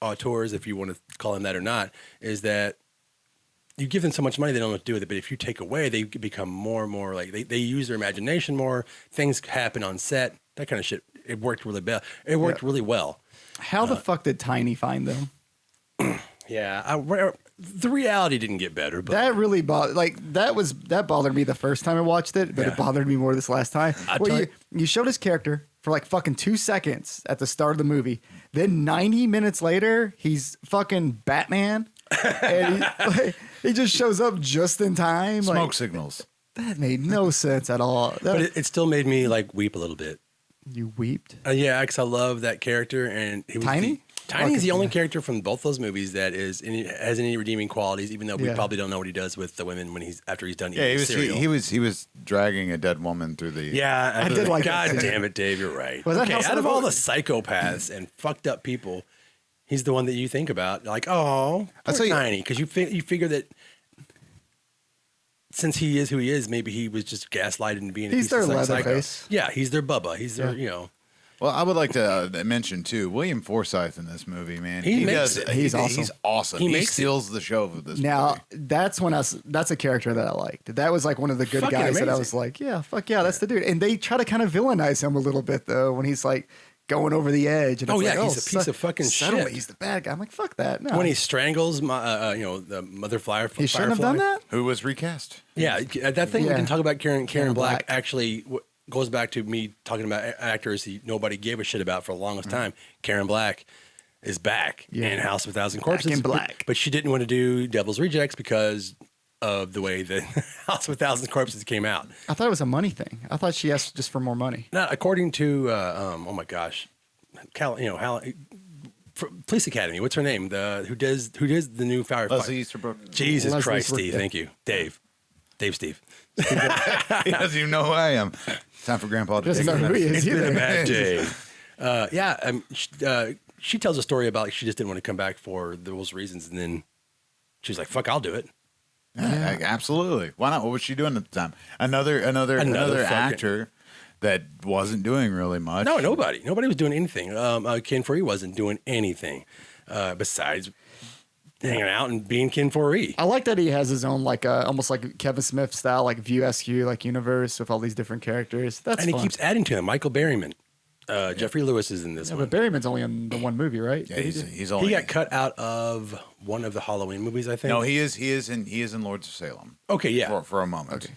auteurs, if you want to call them that or not, is that you give them so much money, they don't know what to do with it. But if you take away, they become more and more like they use their imagination more. Things happen on set, that kind of shit. It worked really well. It worked really well. How the fuck did Tiny find them? Yeah, the reality didn't get better, but That really bothered. Like that bothered me the first time I watched it, but Yeah. it bothered me more this last time. I Where tell you showed his character for like fucking 2 seconds at the start of the movie, then 90 minutes later he's fucking Batman, and he just shows up just in time. Smoke Like, signals. that made no sense at all. but it still made me like weep a little bit. You weeped. Yeah, because I love that character, and he was Tiny? Tiny's the Fucking- only character from both those movies that has any redeeming qualities. Even though we Yeah. probably don't know what he does with the women after he's done Yeah, eating cereal. he was dragging a dead woman through the. Yeah, I did like God that. damn it, Dave, you're right. Was that okay, House out of of the all the Vote? psychopaths and fucked up people, he's the one that you think about. Like, oh, I'll poor tell you- Tiny, because you figure that since he is who he is, maybe he was just gaslighted into being. He's a piece their of psycho. Leatherface. Yeah, he's their Bubba. He's their Well, I would like to mention too William Forsythe in this movie. Man, He makes it. He's awesome. He's awesome. He He, makes it. steals the show of this Now movie. that's when that's a character that I liked. That was like one of the good Fucking guys that I amazing. was like, yeah, fuck yeah, that's the dude. And they try to kind of villainize him a little bit though when he's like going over the edge. And Oh, it's yeah, like, he's a piece of fucking suddenly shit. he's the bad guy. I'm like, fuck that. No, When he strangles the mother firefly. he shouldn't have done that. Who was recast? Yeah, that thing we Yeah. can talk about. Karen Karen Black, Black. actually goes back to me talking about actors nobody gave a shit about for the longest time. Karen Black is back Yeah. in House of a Thousand Corpses. in black. But she didn't want to do Devil's Rejects because of the way the House of a Thousand Corpses came out. I thought it was a money thing. I thought she asked just for more money. Now, according to, oh my gosh, Police Academy. What's her name? Who does the new Firefighter? Leslie Easterbrook. Jesus Leslie Christ, Easterbrook, Steve. yeah. Thank you, Dave. Steve. He doesn't even know who I am. Time for Grandpa to Doesn't take know who he it. is It's been a either. bad day. She tells a story about she just didn't want to come back for those reasons, and then she's like, "Fuck, I'll do it." Yeah, absolutely. Why not? What was she doing at the time? Another fucking- actor that wasn't doing really much. No, nobody was doing anything. Ken Foree wasn't doing anything besides hanging out and being Ken Foree. I like that he has his own like almost like Kevin Smith style like View SQ like universe with all these different characters. That's And fun. he keeps adding to them. Michael Berryman. Jeffrey Lewis is in this Yeah, one. but Berryman's only in the one movie, right? Yeah, he's only. He got cut out of one of the Halloween movies, I think. No, he is in Lords of Salem. Okay, yeah. For a moment. Okay.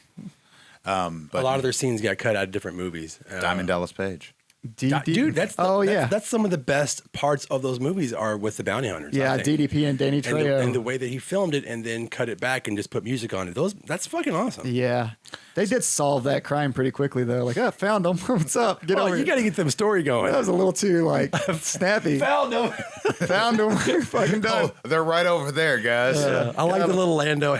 But A lot of their scenes got cut out of different movies. Diamond Dallas Page. Dude, that's yeah. that's some of the best parts of those movies are with the bounty hunters. Yeah, I think. DDP and Danny and Trejo. the way that he filmed it and then cut it back and just put music on it. That's fucking awesome. Yeah, they did solve that crime pretty quickly though. Like, oh, found them. What's up? Get over you it. got to get them story going. That was a little too like snappy. Found them. Found them. Fucking done. Oh, they're right over there, guys. I like the little Lando,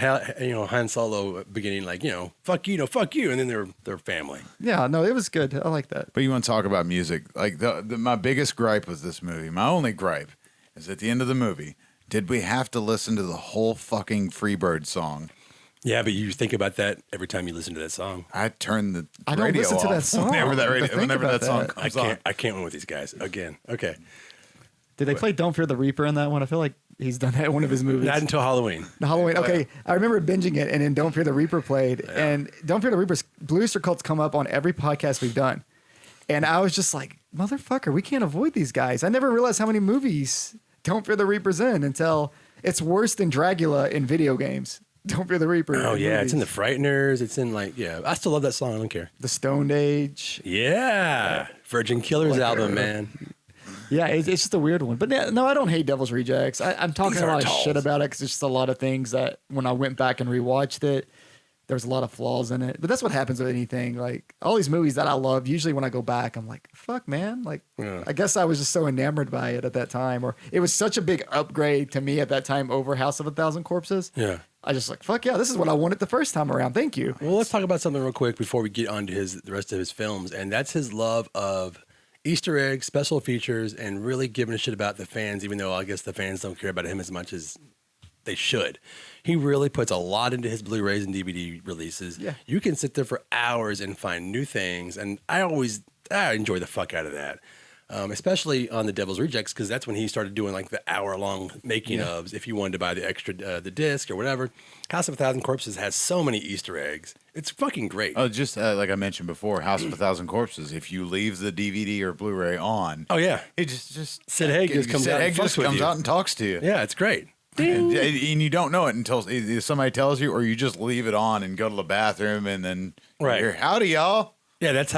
Han Solo beginning, like, fuck you, and then they're family. Yeah, no, it was good. I like that. But you want to talk about music? Like my biggest gripe with this movie, my only gripe, is at the end of the movie. Did we have to listen to the whole fucking Freebird song? Yeah, but you think about that every time you listen to that song. I turn the I don't radio listen to off that song. whenever that, But think whenever about that song that. comes on. I can't win with these guys again. Okay, Did they play "Don't Fear the Reaper" in that one? I feel like he's done that in one of his movies. not until Halloween. The Halloween. Okay, I remember binging it, and then "Don't Fear the Reaper" played, and "Don't Fear the Reaper's" Blue Oyster Cult's come up on every podcast we've done, and I was just like, "Motherfucker, we can't avoid these guys." I never realized how many movies "Don't Fear the Reaper's" in until it's worse than Dracula in video games. "Don't Fear the Reaper." Oh yeah, it's in the movies. Frighteners. It's in I still love that song. I don't care. The Stoned Age. Yeah, Virgin Killers album, man. Yeah, it's just a weird one. But no, I don't hate Devil's Rejects. I'm talking These a lot aren't of dolls. shit about it because there's just a lot of things that when I went back and rewatched it, there's a lot of flaws in it. But that's what happens with anything. Like all these movies that I love, usually when I go back, I'm like, fuck, man. Like, Yeah. I guess I was just so enamored by it at that time. Or it was such a big upgrade to me at that time over House of a Thousand Corpses. Yeah. I just like, fuck yeah, this is what I wanted the first time around. Thank you. Well, let's talk about something real quick before we get on to the rest of his films, and that's his love of Easter eggs, special features, and really giving a shit about the fans, even though I guess the fans don't care about him as much as they should. He really puts a lot into his Blu-rays and DVD releases. Yeah. You can sit there for hours and find new things, and I enjoy the fuck out of that. Especially on the Devil's Rejects, because that's when he started doing like the hour-long making ofs. If you wanted to buy the extra the disc or whatever, House of a Thousand Corpses has so many Easter eggs. It's fucking great. Oh, just like I mentioned before, House of a Thousand Corpses. If you leave the DVD or Blu-ray on, Oh yeah, it just Sid Haig just comes out and fucks with you. out and talks to you. Yeah, it's great. And you don't know it until either somebody tells you, or you just leave it on and go to the bathroom, and then Right. you're, howdy y'all. Yeah, that's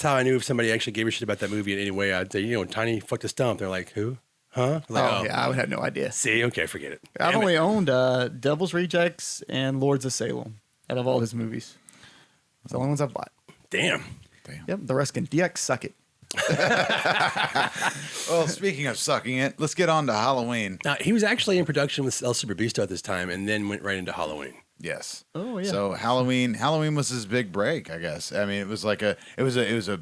how I knew if somebody actually gave a shit about that movie in any way. I'd say, Tiny fucked a stump. They're like, who? Huh? Like, Yeah, I would have no idea. See, okay, forget it. I've Damn it. only owned Devil's Rejects and Lords of Salem out of all his movies. It's the only ones I've bought. Damn. Yep, the rest can DX suck it. Well, speaking of sucking it, let's get on to Halloween. Now, he was actually in production with El Super Beasto at this time, and then went right into Halloween. Yes. Oh, yeah. So Halloween was his big break, I guess. I mean, it was like it was a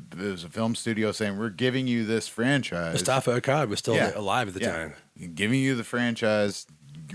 film studio saying, "We're giving you this franchise." Mustafa Akkad was still Yeah. alive at the Yeah. time. Giving you the franchise,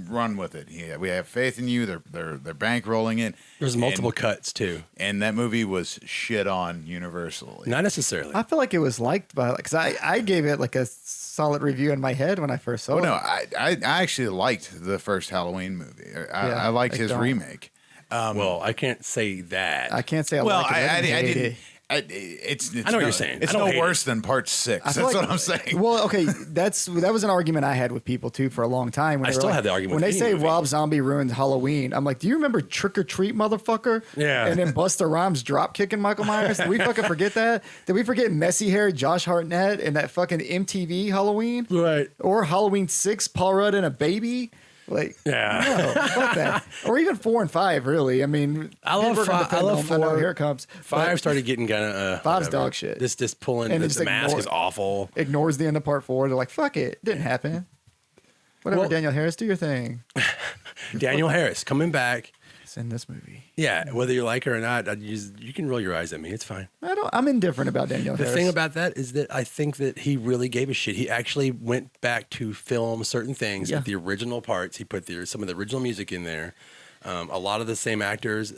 run with it. Yeah, we have faith in you. They're bankrolling it. There's multiple cuts too. And that movie was shit on universally. Not necessarily. I feel like it was liked by, because I gave it like a solid review in my head when I first saw Oh it. no, I actually liked the first Halloween movie. I liked I his don't. remake. Well, I can't say that. I can't say I Well, like it. I hate didn't. it. It's I know what you're saying. It's I don't no hate it. worse than part 6. I That's feel like- what I'm saying. Well, okay, that was an argument I had with people too for a long time. When I they were still like- have the argument when with they any say movie. Rob Zombie ruined Halloween. I'm like, do you remember Trick or Treat, motherfucker? Yeah. And then Busta Rhymes drop kicking Michael Myers. Did we fucking forget that? Did we forget messy hair Josh Hartnett and that fucking MTV Halloween? Right. Or Halloween 6, Paul Rudd and a baby? Like, Yeah. no, fuck that. Or even 4 and 5, really. I mean, I love people are gonna 5. I love defend them. 4. Here it comes. 5 But started getting kind of 5's dog shit. This pulling. And The, it's the mask ignore- is awful. ignores the end of part 4. They're like, fuck it. Didn't happen. Whatever, Well- Daniel Harris, do your thing. Daniel Harris coming back. It's in this movie. Yeah, whether you like it or not, you can roll your eyes at me. It's fine. I'm indifferent about Daniel The Harris. thing about that is that I think that he really gave a shit. He actually went back to film certain things. Yeah. The original parts, he put some of the original music in there. A lot of the same actors,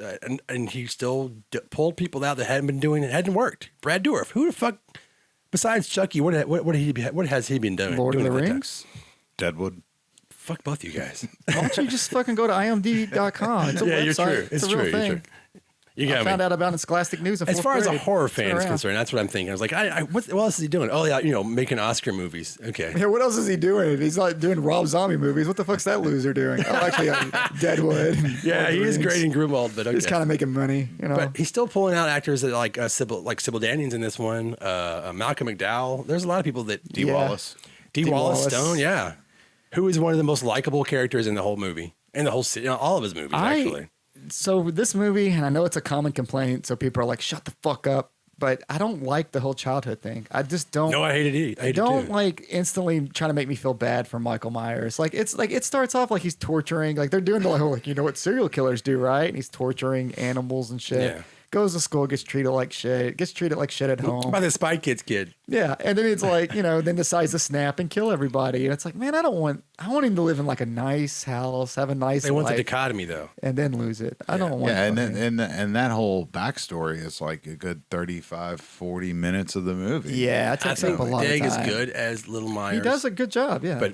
and he still pulled people out that hadn't been doing it. Hadn't worked. Brad Dourif, who the fuck, besides Chucky, what has he been doing? Lord of doing the at that time? Rings? Deadwood. Fuck both you guys. Why don't you just fucking go to imdb.com? It's a Yeah, website. you're true. It's It's a real true. You're thing. true. You I got found me. out about it in Scholastic News in As 4th far as a grade. horror It's been fan is around. concerned, that's what I'm thinking. I was like, what else is he doing? Oh yeah, making Oscar movies. Okay. Yeah, what else is he doing? He's not doing Rob Zombie movies. What the fuck's that loser doing? Oh, actually, Deadwood. Yeah, he is great in Grunwald, but okay. He's kind of making money, you know. But he's still pulling out actors that like Sybil Daniels in this one, Malcolm McDowell. There's a lot of people that D. Yeah. Wallace. D. D. Wallace Wallace. Stone, yeah, who is one of the most likable characters in the whole movie, in the whole all of his movies actually. So this movie, and I know it's a common complaint, so people are like, "Shut the fuck up." But I don't like the whole childhood thing. I just don't. No, I hated it. I hated don't it too. like instantly trying to make me feel bad for Michael Myers. Like it starts off like he's torturing, like they're doing the whole you know what serial killers do, right? And he's torturing animals and shit. Yeah. Goes to school, gets treated like shit, gets treated like shit at home. By the Spy Kids kid. Yeah, and then it's like then decides to snap and kill everybody, and it's like, man, I want him to live in like a nice house, have a nice They want the life, dichotomy though. and then lose it. I don't want. Yeah, and fucking- then and that whole backstory is like a good 35, 40 minutes of the movie. yeah, it I takes up think a lot of Dag is time. good as Little Myers. He does a good job. Yeah, But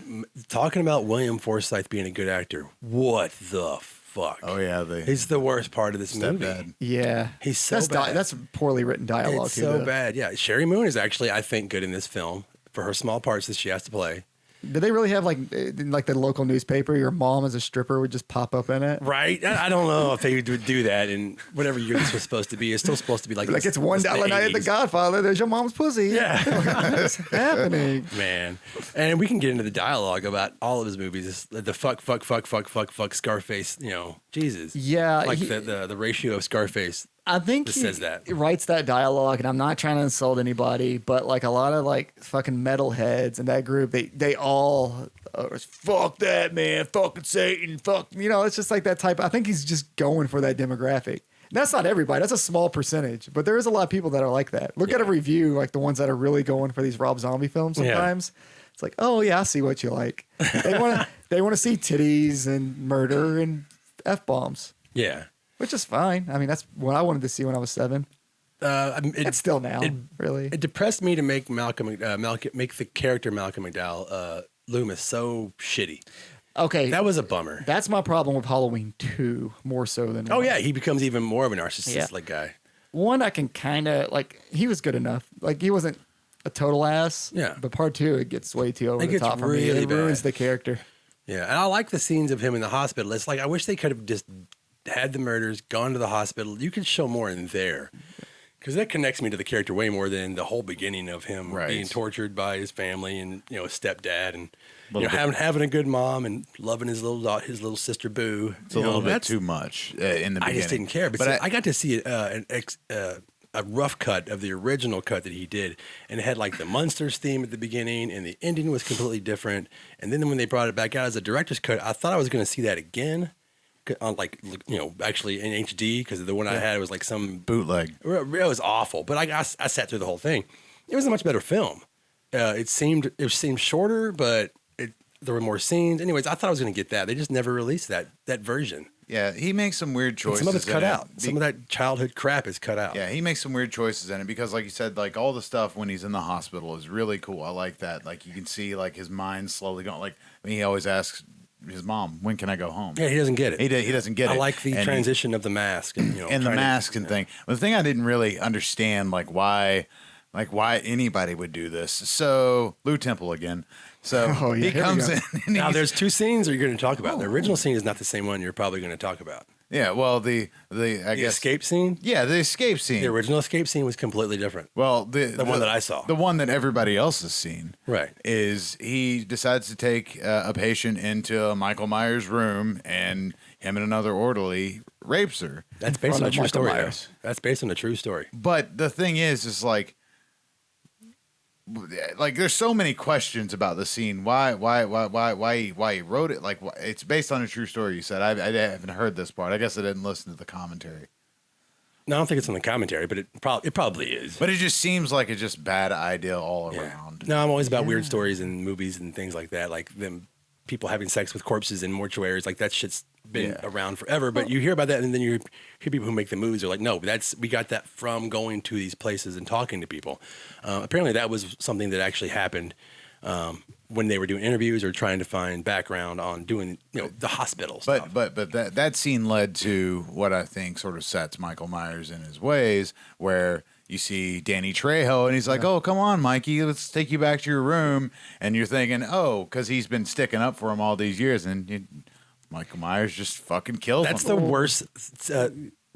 talking about William Forsythe being a good actor, what the fuck? Oh yeah, He's the worst part of this movie. stepdad. yeah, He's so that's bad. that's poorly written dialogue. It's too, so though. bad. Yeah, Sherry Moon is actually, I think, good in this film for her small parts that she has to play. Did they really have like the local newspaper? Your mom as a stripper would just pop up in it. Right? I don't know if they would do that, and whatever year this was supposed to be, it's still supposed to be like Like it's $1 night at the 80s. Godfather. There's your mom's pussy. Yeah. What's happening? Man, and we can get into the dialogue about all of his movies. It's the fuck Scarface. Jesus. Yeah, like he- the ratio of Scarface. I think This he says that. writes that dialogue, and I'm not trying to insult anybody, but like a lot of like fucking metalheads in that group, they all fuck that man, fucking Satan, fuck. It's just like that type. I think he's just going for that demographic. And that's not everybody. That's a small percentage, but there is a lot of people that are like that. Look at a review, like the ones that are really going for these Rob Zombie films. Sometimes it's like, oh yeah, I see what you like. They want to see titties and murder and f-bombs. Yeah. Which is fine. I mean, that's what I wanted to see when I was 7. It's still now, really. It depressed me to make make the character Malcolm McDowell Loomis so shitty. Okay, That was a bummer. that's my problem with Halloween 2 more so than Oh 1. yeah, he becomes even more of a narcissist Yeah. like guy. 1 I can kind of like. He was good enough. Like he wasn't a total ass. Yeah. But part 2 it gets way too over It the gets top for me. really It ruins bad. the character. Yeah, and I like the scenes of him in the hospital. It's like I wish they could have just had the murders, gone to the hospital. You could show more in there. Because that connects me to the character way more than the whole beginning of him Right. being tortured by his family and his stepdad and Little bit. having a good mom and loving his little sister Boo. It's a little bit too much in the beginning. I just didn't care. But, see, I got to see a rough cut of the original cut that he did, and it had like the Munsters theme at the beginning, and the ending was completely different. And then when they brought it back out as a director's cut, I thought I was going to see that again. On actually in HD, because the one I had was like some bootleg. It was awful, but I sat through the whole thing. It was a much better film. It seemed shorter, but there were more scenes. Anyways, I thought I was going to get that. They just never released that version. Yeah, he makes some weird And choices. some of it's cut in it. out. Some of that childhood crap is cut out. Yeah, he makes some weird choices in it because, like you said, like all the stuff when he's in the hospital is really cool. I like that. Like you can see like his mind slowly going. Like he always asks his mom, "When can I go home?" Yeah, he doesn't get it. He doesn't get it. I like the transition of the mask and and the mask and thing. But the thing I didn't really understand, like why anybody would do this. So Lou Temple again. So Oh, yeah, he here we comes go. in. And Now, he's- there's 2 scenes that you're going to talk about. The original scene is not the same one you're probably going to talk about. Yeah, well, the The escape scene? Yeah, the escape scene. The original escape scene was completely different. Well, the one that I saw. The one that everybody else has seen. Right. Is he decides to take a patient into Michael Myers' room, and him and another orderly rapes her. That's based on a true Michael story. Myers. That's based on a true story. But the thing is like there's so many questions about the scene. Why he wrote it? Like, it's based on a true story. You said I haven't heard this part. I guess I didn't listen to the commentary. No, I don't think it's in the commentary, but it probably is. But it just seems like it's just bad idea all around. No, I'm always about weird stories and movies and things like that, like them people having sex with corpses in mortuaries. Like that shit's been around forever. But you hear about that, and then you hear people who make the movies are like, no, we got that from going to these places and talking to people. Apparently, that was something that actually happened when they were doing interviews or trying to find background on doing the hospital stuff. But that scene led to what I think sort of sets Michael Myers in his ways, where you see Danny Trejo and he's like, "Oh, come on, Mikey, let's take you back to your room." And you're thinking, "Oh, because he's been sticking up for him all these years," and Michael Myers just fucking kills him. That's the worst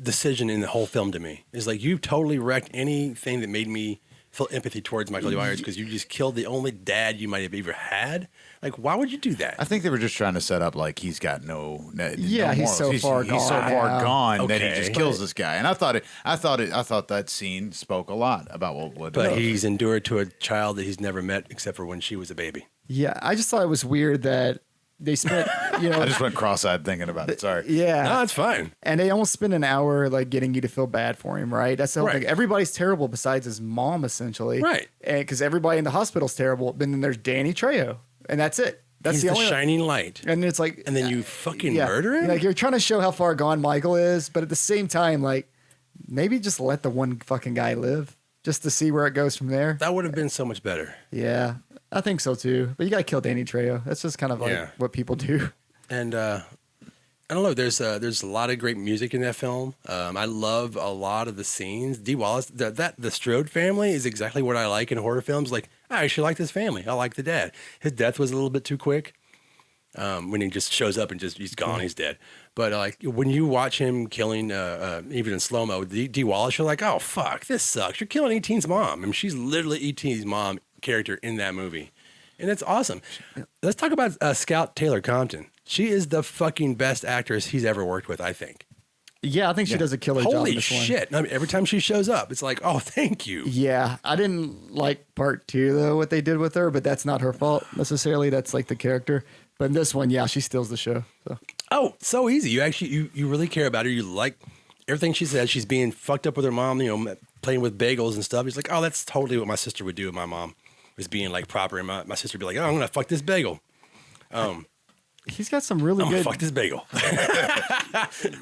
decision in the whole film to me. Is like, you totally wrecked anything that made me feel empathy towards Michael Myers because you just killed the only dad you might have ever had. Like, why would you do that? I think they were just trying to set up like he's got no Yeah, he's so far he's so far gone that he Okay. just kills this guy. And I thought that scene spoke a lot about what. But he's endured to a child that he's never met except for when she was a baby. Yeah, I just thought it was weird that they spent, I just went cross-eyed thinking about it. Sorry. yeah. No, it's fine. And they almost spend an hour like getting you to feel bad for him, right? That's the whole Right. thing. Everybody's terrible besides his mom, essentially. Right. And because everybody in the hospital's terrible. But then there's Danny Trejo, and that's it. That's He's the the only shining light. And it's like, And then you fucking murder him? Like, you're trying to show how far gone Michael is, but at the same time, like, maybe just let the one fucking guy live, just to see where it goes from there. That would have been so much better. Yeah, I think so too. But you gotta kill Danny Trejo. That's just kind of like what people do. And I don't know. There's a lot of great music in that film. I love a lot of the scenes. Dee Wallace, the Strode family is exactly what I like in horror films. Like, I actually like this family. I like the dad. His death was a little bit too quick. When he just shows up and he's gone, he's dead. But like when you watch him killing, even in slow mo, Dee Wallace, you're like, oh fuck, this sucks. You're killing 18's mom. I mean, she's literally 18's mom character in that movie, and it's awesome. Let's talk about Scout Taylor Compton. She is the fucking best actress he's ever worked with, I think. Yeah, I think she does a killer job in Holy this one. shit. I mean, every time she shows up, it's like, oh, thank you. Yeah, I didn't like part 2 though, what they did with her, but that's not her fault necessarily. That's like the character. But in this one, yeah, she steals the show. So. Oh, so easy. You actually, you really care about her. You like everything she says. She's being fucked up with her mom, playing with bagels and stuff. He's like, oh, that's totally what my sister would do with my mom, was being like proper. And my sister would be like, oh, I'm going to fuck this bagel. He's got some really I'm good. gonna fuck this bagel.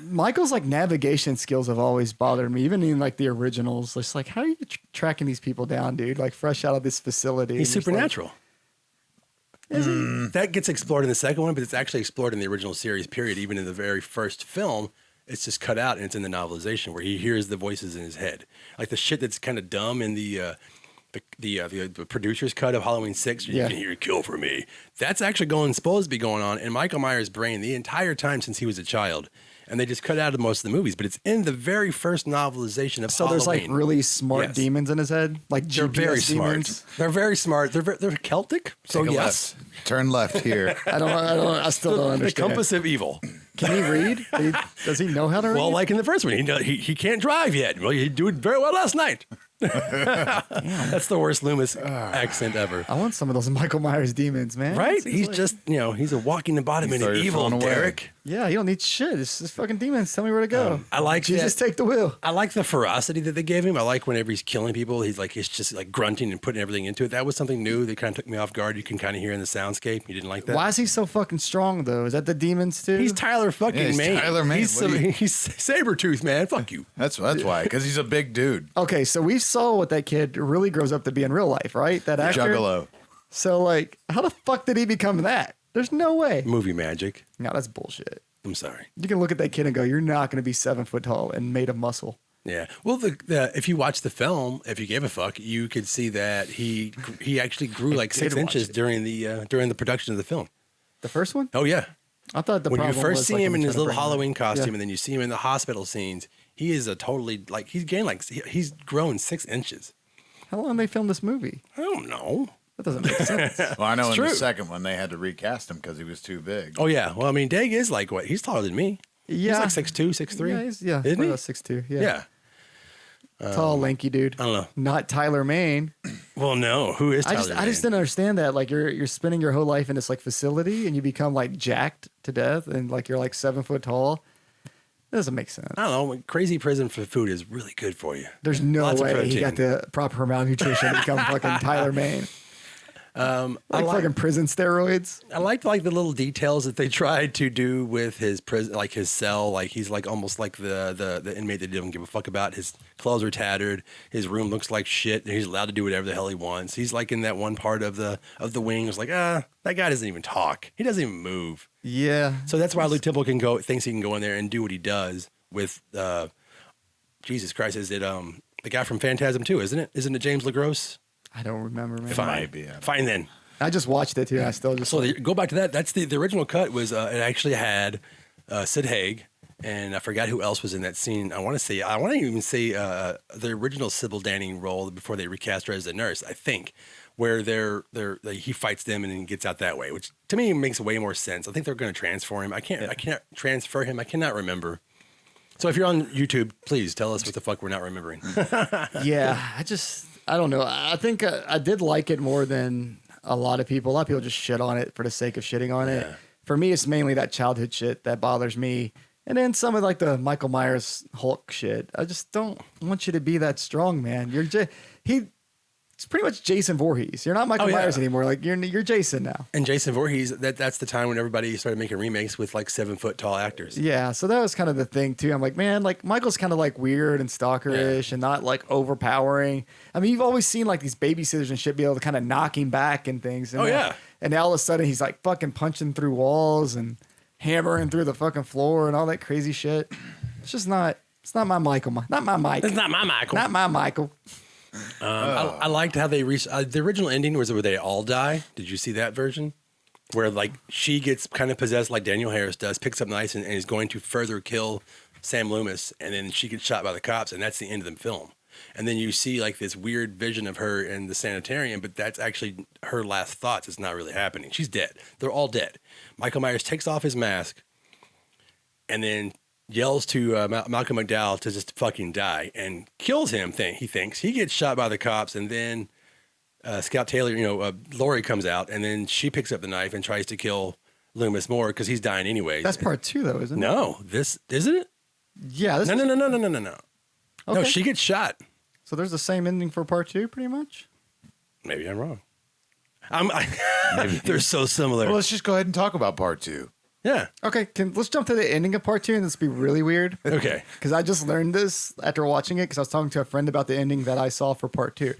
Michael's like navigation skills have always bothered me, even in like the originals. It's like, how are you tracking these people down, dude? Like fresh out of this facility. He's And just supernatural. Like, is he? That gets explored in the second one, but it's actually explored in the original series, period. Even in the very first film, it's just cut out and it's in the novelization where he hears the voices in his head. Like the shit that's kind of dumb in the producer's cut of Halloween 6, you can hear "kill for me." That's actually supposed to be going on in Michael Myers' brain the entire time since he was a child. And they just cut out of most of the movies, but it's in the very first novelization of So Halloween. there's like really smart demons in his head, like They're GPS very smart. demons. They're very smart. They're Celtic. So Take a yes, left. Turn left here. I still don't the understand. compass of evil. Can he read? Does he know how to read? Well, like in the first one, he can't drive yet. Well, he did it very well last night. That's the worst Loomis accent ever. I want some of those Michael Myers demons, man. Right? Seems He's like- just, he's a walking embodiment of started evil, thrown away. Derek. Yeah, you don't need shit. It's just fucking demons. Tell me where to go. I like Jesus, that. take the wheel. I like the ferocity that they gave him. I like whenever he's killing people, he's just like grunting and putting everything into it. That was something new that kind of took me off guard. You can kind of hear in the soundscape. You didn't like that? Why is he so fucking strong though? Is that the demons too? He's Tyler fucking he's Mane. Tyler Mane. He's, What do you- he's Sabretooth, man. Fuck you. That's why, because he's a big dude. Okay, so we saw what that kid really grows up to be in real life, right? That actor. Juggalo. So like, how the fuck did he become that? There's no way. Movie magic. No, that's bullshit. I'm sorry. You can look at that kid and go, "You're not going to be 7 foot tall and made of muscle." Yeah. Well, if you watch the film, if you gave a fuck, you could see that he actually grew like 6 did watch inches it. during the production of the film. The first one? Oh yeah. I thought the when you problem first was, see like, him in his trying to little bring Halloween costume, Yeah. and then you see him in the hospital scenes, he is a totally like he's gained like he's grown 6 inches. How long they filmed this movie? I don't know. That doesn't make sense. Well, I know It's in the true. second one they had to recast him because he was too big. Oh yeah. Well, I mean, Dag is like what? He's taller than me. Yeah. He's like 6'2", 6'3". Yeah, Isn't he? 6'2". Yeah. Yeah. Tall, lanky dude. I don't know. Not Tyler Mane. Well, no. Who is I Tyler? just didn't understand that. Like you're spending your whole life in this like facility and you become like jacked to death and like you're like 7 foot tall. That doesn't make sense. I don't know. Crazy prison for food is really good for you. There's no Lots of way he protein. got the proper malnutrition to become fucking Tyler Mane. Like fucking prison steroids. I liked like the little details that they tried to do with his prison, like his cell. Like he's like almost like the inmate that didn't give a fuck about. His clothes are tattered. His room looks like shit. And he's allowed to do whatever the hell he wants. He's like in that one part of the wing. It's like that guy doesn't even talk. He doesn't even move. Yeah. So that's why Luke Temple thinks he can go in there and do what he does with. Jesus Christ, is it the guy from Phantasm 2? Isn't it? Isn't it James LaGrosse? I don't remember, man. Fine. might be, Fine then. I just watched it too. I still just So go back to that. That's the original cut was it actually had Sid Haig, and I forgot who else was in that scene. I want to even say the original Sybil Danning role before they recast her as a nurse. I think where he fights them and then gets out that way, which to me makes way more sense. I think they're going to transfer him. I can't transfer him. I cannot remember. So if you're on YouTube, please tell us what the fuck we're not remembering. Yeah, I don't know. I think I did like it more than a lot of people. A lot of people just shit on it for the sake of shitting on it. For me, it's mainly that childhood shit that bothers me. And then some of like the Michael Myers Hulk shit. I just don't want you to be that strong, man. It's pretty much Jason Voorhees. You're not Michael Myers anymore. Like you're Jason now. And Jason Voorhees, that's the time when everybody started making remakes with like 7 foot tall actors. Yeah, so that was kind of the thing too. I'm like, man, like Michael's kind of like weird and stalkerish and not like overpowering. I mean, you've always seen like these babysitters and shit be able to kind of knock him back and things. And and now all of a sudden he's like fucking punching through walls and hammering through the fucking floor and all that crazy shit. It's just not. It's not my Michael. Not my Mike. It's not my Michael. Not my Michael. I liked how they the original ending was where they all die. Did you see that version? Where like she gets kind of possessed like Daniel Harris does, picks up the knife and is going to further kill Sam Loomis, and then she gets shot by the cops, and that's the end of the film. And then you see like this weird vision of her in the sanitarium, but that's actually her last thoughts. It's not really happening. She's dead. They're all dead. Michael Myers takes off his mask and then yells to Malcolm McDowell to just fucking die and kills him. He thinks he gets shot by the cops, and then Scout Taylor, Lori comes out, and then she picks up the knife and tries to kill Loomis more because he's dying anyways. That's part 2 though, isn't it? No, this isn't it. Yeah. This No. Okay. No, she gets shot. So there's the same ending for part 2, pretty much. Maybe I'm wrong. They're so similar. Well, let's just go ahead and talk about part 2. Yeah. Okay, let's jump to the ending of part 2 and this will be really weird. Okay. Because I just learned this after watching it because I was talking to a friend about the ending that I saw for part 2.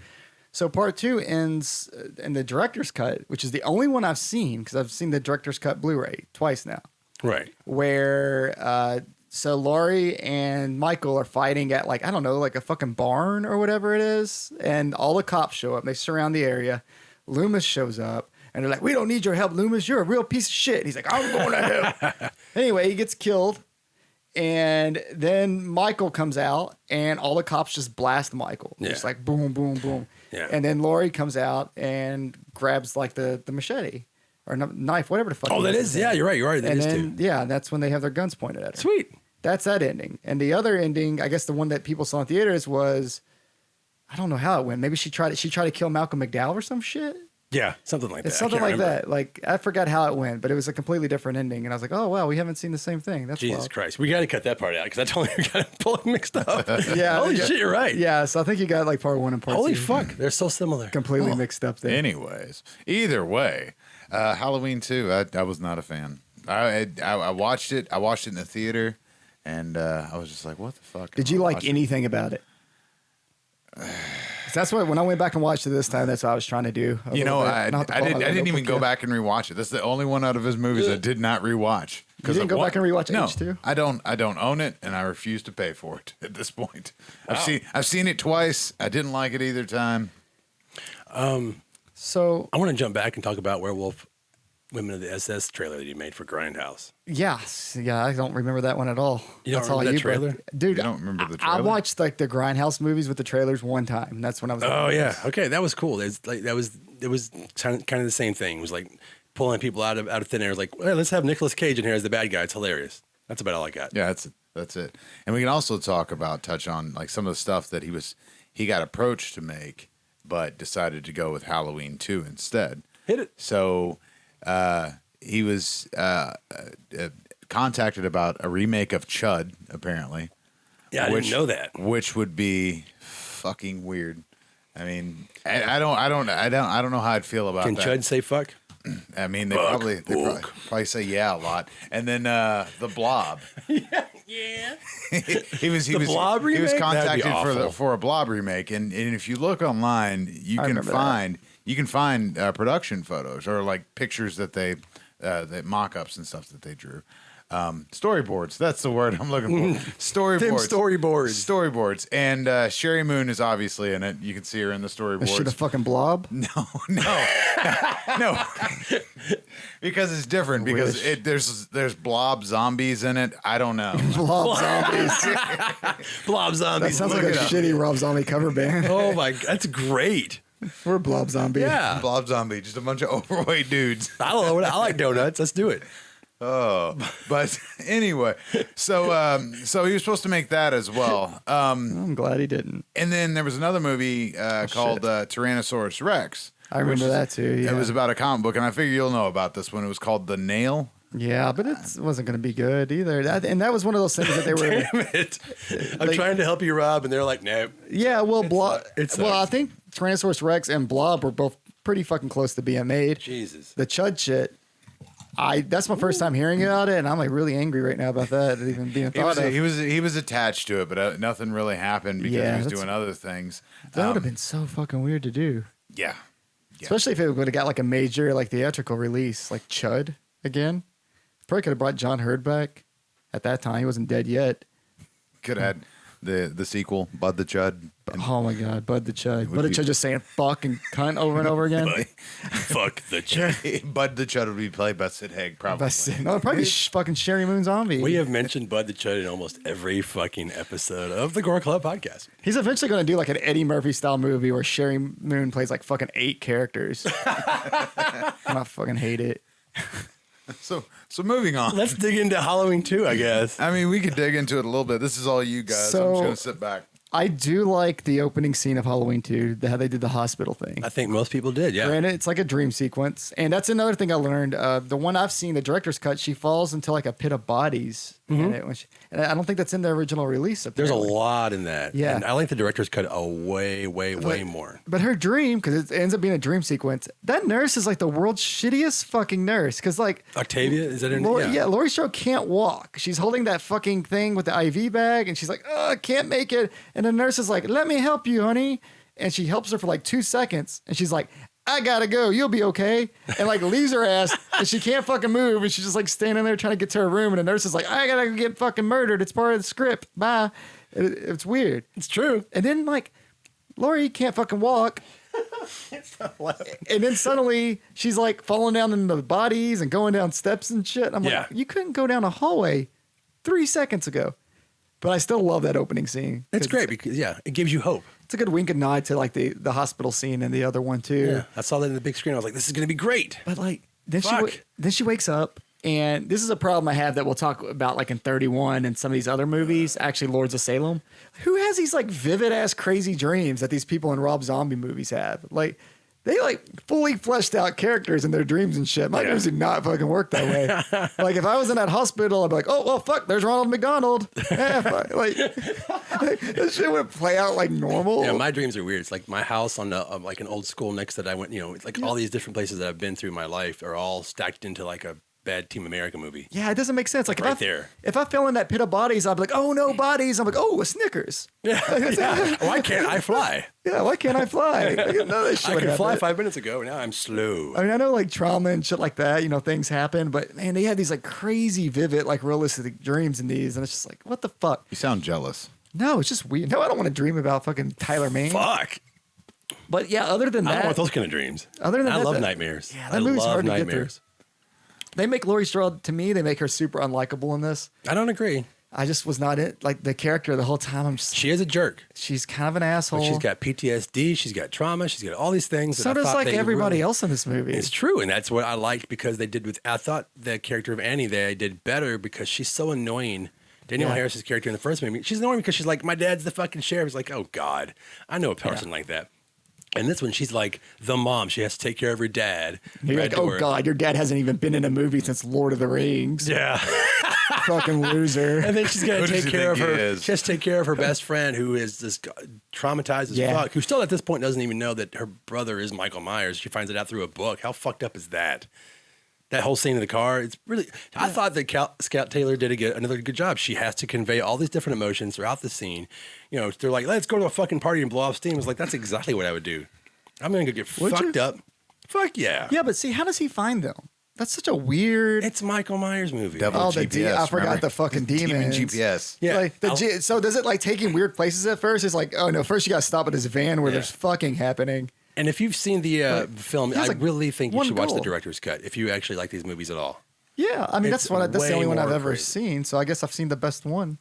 So part 2 ends in the director's cut, which is the only one I've seen because I've seen the director's cut Blu-ray twice now. Right. Where so Laurie and Michael are fighting at like, I don't know, like a fucking barn or whatever it is. And all the cops show up. They surround the area. Loomis shows up. And they're like, we don't need your help, Loomis. You're a real piece of shit. And he's like, I'm going to hell. Anyway, he gets killed. And then Michael comes out, and all the cops just blast Michael. Yeah. Just like boom, boom, boom. Yeah. And then Laurie comes out and grabs like the machete or knife, whatever the fuck. Oh, it that is. Yeah, you're right. You're right. That And is then, too. yeah, that's when they have their guns pointed at her. Sweet. That's that ending. And the other ending, I guess the one that people saw in theaters was, I don't know how it went. Maybe she tried to kill Malcolm McDowell or some shit. Yeah, something like that. It's I something can't like remember. that. Like I forgot how it went, but it was a completely different ending. And I was like, oh wow, we haven't seen the same thing. That's Jesus wild. Christ. We got to cut that part out because I totally got it pulled mixed up. Yeah. Holy yeah. shit, you're right. Yeah. So I think you got like part 1 and part 2. Holy fuck. They're so similar. Completely mixed up there. Anyways, either way, Halloween 2, I was not a fan. I watched it. I watched it in the theater, and I was just like, what the fuck? Did am you I like watching? anything about it? 'Cause that's what when I went back and watched it this time. That's what I was trying to do. You know, I didn't even notebook, go yeah. back and rewatch it. That's the only one out of his movies I did not rewatch. You didn't go back and rewatch No, H2? I don't own it, and I refuse to pay for it at this point. I've seen it twice. I didn't like it either time. So I want to jump back and talk about Werewolf Women of the SS trailer that he made for Grindhouse. Yes. Yeah, I don't remember that one at all. You don't remember that trailer? Dude, You don't remember the trailer? I watched like the Grindhouse movies with the trailers one time. That's when I was like, Oh yeah, okay, that was cool. It was kind of the same thing. It was like pulling people out of thin air. It was like, well, let's have Nicolas Cage in here as the bad guy. It's hilarious. That's about all I got. Yeah, that's it. And we can also touch on like some of the stuff that he got approached to make, but decided to go with Halloween 2 instead. Hit it. So he was contacted about a remake of Chud, apparently. Yeah, I didn't know that. Which would be fucking weird. I mean, I don't know how I'd feel about Can that. Chud say fuck? I mean, they probably say yeah a lot. And then the Blob. Yeah. he was Blob he was remake? contacted That'd be awful. for a Blob remake, and if you look online, you can find production photos or like pictures that that mock-ups and stuff that they drew. Storyboards. That's the word I'm looking for. Storyboards. And Sherry Moon is obviously in it. You can see her in the storyboards. is she the fucking Blob? No. Because it's different. Because there's blob zombies in it. I don't know. Blob Zombies. Blob That Zombies. sounds like Look a it up. shitty Rob Zombie cover band. Oh my, that's great. We're Blob Zombie. Yeah. Blob zombie. Just a bunch of overweight dudes. I don't know. I like donuts. Let's do it. Oh, but anyway, so he was supposed to make that as well. I'm glad he didn't. And then there was another movie called Tyrannosaurus Rex. I remember that too. Yeah. It was about a comic book, and I figure you'll know about this one. It was called The Nail. Yeah, but it wasn't going to be good either. And that was one of those things that they were. Damn it. I'm trying to help you, Rob, and they're like, no. Yeah, well, Blob. it Well, I sucks. think Tyrannosaurus Rex and Blob were both pretty fucking close to being made. Jesus. The Chud shit. That's my first time hearing about it, and I'm like really angry right now about that even being thought of. He was attached to it, but nothing really happened because Yeah, he was that's- doing other things. That would have been so fucking weird to do, Yeah. especially if it would have got like a major like theatrical release, like Chud again. Probably could have brought John Hurd back. At that time, he wasn't dead yet. Could have had the sequel, Bud the Chud. Oh my God, Bud the Chud. would Bud the be- Chud just saying fuck and cunt over and over again. Fuck the chat. Bud the Chud would be played by Sid Haig, probably. No, it'd probably be fucking Sherry Moon Zombie. We have mentioned Bud the Chud in almost every fucking episode of the Gore Club podcast. He's eventually going to do like an Eddie Murphy style movie where Sherry Moon plays like fucking 8 characters. And I fucking hate it. So moving on. Let's dig into Halloween 2, I guess. I mean, we could dig into it a little bit. This is all you guys. So- I'm just going to sit back. I do like the opening scene of Halloween 2, how they did the hospital thing. I think most people did, yeah. Granted, it's like a dream sequence. And that's another thing I learned. The one I've seen, the director's cut, she falls into like a pit of bodies. In it and I don't think that's in the original release. There's a apparently. lot in that. Yeah. And I like the director's cut a way more. But her dream, because it ends up being a dream sequence, that nurse is like the world's shittiest fucking nurse. Because like, Octavia, is that in Laurie Strode can't walk. She's holding that fucking thing with the IV bag, and she's like, "Oh, I can't make it." And the nurse is like, "Let me help you, honey." And she helps her for like 2 seconds, and she's like, "I gotta go. You'll be okay." And like leaves her ass, and she can't fucking move, and she's just like standing there trying to get to her room. And the nurse is like, "I gotta get fucking murdered. It's part of the script. Bye." It's weird. It's true. And then like, Laurie can't fucking walk. And then suddenly she's like falling down in the bodies and going down steps and shit. I'm Yeah. like, you couldn't go down a hallway 3 seconds ago. But I still love that opening scene. It's great because, it gives you hope. It's a good wink and nod to like the hospital scene and the other one too. Yeah. I saw that in the big screen. I was like, this is going to be great. But like then Fuck. she wakes up, and this is a problem I have that we'll talk about like in 31 and some of these other movies, actually Lords of Salem. Who has these like vivid ass crazy dreams that these people in Rob Zombie movies have? Like they like fully fleshed out characters in their dreams and shit. My dreams do not fucking work that way. Like if I was in that hospital, I'd be like, oh well, fuck, there's Ronald McDonald. Yeah, fuck. Like that shit would play out like normal. Yeah, my dreams are weird. It's like my house on the, like an old school next that I went, it's like all these different places that I've been through my life are all stacked into like a bad Team America movie. Yeah, it doesn't make sense. Like Right there. if I fell in that pit of bodies, I'd be like, oh no, bodies. I'm like, oh, a Snickers. Yeah. Why can't I fly? Yeah, why can't I fly? Like, none of this shit I would could fly happen. 5 minutes ago. Now I'm slow. I mean, I know like trauma and shit like that, things happen, but man, they had these like crazy, vivid, like realistic dreams in these, and it's just like, what the fuck? You sound jealous. No, it's just weird. No, I don't want to dream about fucking Tyler Mane. Fuck. But yeah, other than I don't that, want those kind of dreams. Other than I that, love that- nightmares. Yeah, that I movie's love hard to get through. nightmares. They make Laurie Strode, to me, they make her super unlikable in this. I don't agree. I just was not it. Like the character the whole time. She is a jerk. She's kind of an asshole. But she's got PTSD. She's got trauma. She's got all these things. So does like everybody else in this movie. It's true. And that's what I liked because they did I thought the character of Annie they did better because she's so annoying. Danielle Harris's character in the first movie, she's annoying because she's like, my dad's the fucking sheriff. It's like, oh God, I know a person like that. And this one, she's like the mom. She has to take care of her dad. You're like, oh God, your dad hasn't even been in a movie since Lord of the Rings. Yeah. Fucking loser. And then she's got to take care of her. She She has to take care of her best friend who is just traumatized as fuck, who still at this point doesn't even know that her brother is Michael Myers. She finds it out through a book. How fucked up is that? That whole scene in the car, it's really. I thought that Scout Taylor did another good job. She has to convey all these different emotions throughout the scene. You know, they're like, let's go to a fucking party and blow off steam. It's like, that's exactly what I would do. I'm going to go get fucked up. Fuck yeah. Yeah, but see, how does he find them? That's such a weird. It's Michael Myers movie. Devil GPS, I forgot remember? the fucking Demon demons. GPS. Yeah. Like so does it like taking weird places at first? It's like, oh no, first you got to stop at his van where there's fucking happening. And if you've seen the film, I really think you should watch the goal. director's cut if you actually like these movies at all. Yeah, I mean It's that's the only one I've way ever more seen. So I guess I've seen the best one.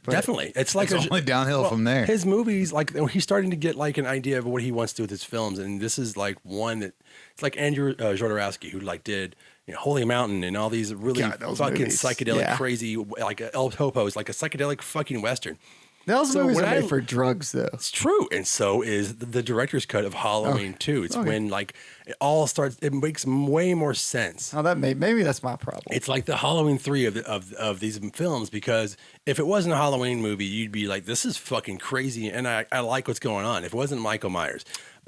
But Definitely. It's like It's only downhill from there. His movies, like he's starting to get like an idea of what he wants to do with his films, and this is like one that it's like Andrew Jodorowsky who like did Holy Mountain and all these really fucking movies. psychedelic crazy like El Topo is like a psychedelic fucking western. Those movies when are made for drugs though. It's true, and so is the director's cut of Halloween too. It's when like it all starts. It makes way more sense. Oh, maybe that's my problem. It's like the Halloween 3 of these films, because if it wasn't a Halloween movie, you'd be like, this is fucking crazy, and I like what's going on. If it wasn't Michael Myers.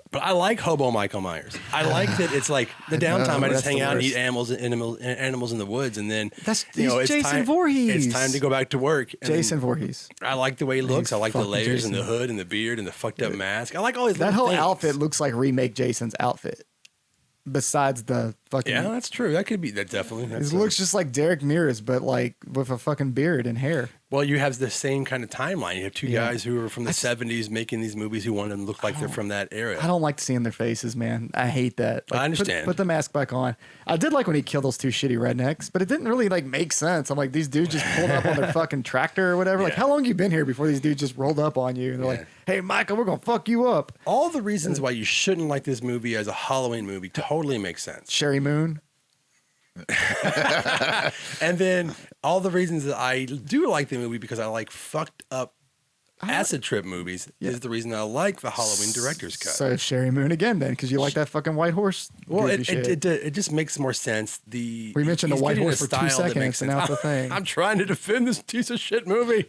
But I like Hobo Michael Myers. I like that it's like the downtime. I just hang out and eat animals in the woods, and then That's it's Jason Voorhees. It's time to go back to work. And Jason Voorhees. I like the way he looks. He's I like the fucking layers Jason. and the hood and the beard and the fucked up mask. I like all these. That little whole things. outfit looks like remake Jason's outfit. Besides the fucking, Yeah, that's true. That could be that definitely. it looks just like Derek Mears, but like with a fucking beard and hair. Well, you have the same kind of timeline. You have two guys who are from the 70s making these movies who want them to look like they're from that era. I don't like seeing their faces, man. I hate that. Like, I understand. Put the mask back on. I did like when he killed those two shitty rednecks, but it didn't really like make sense. I'm like, these dudes just pulled up on their fucking tractor or whatever. Like, how long you been here before these dudes just rolled up on you? And they're like, hey, Michael, we're gonna fuck you up. All the reasons why you shouldn't like this movie as a Halloween movie totally makes sense. Sherry Moon. And then all the reasons that I do like the movie because I like fucked up acid trip movies is the reason I like the Halloween director's cut. So Sherry Moon again, then, because you like that fucking white horse. Well, goofy shit. it just makes more sense. We mentioned the white horse for 2 seconds, and now it's a thing. I'm trying to defend this piece of shit movie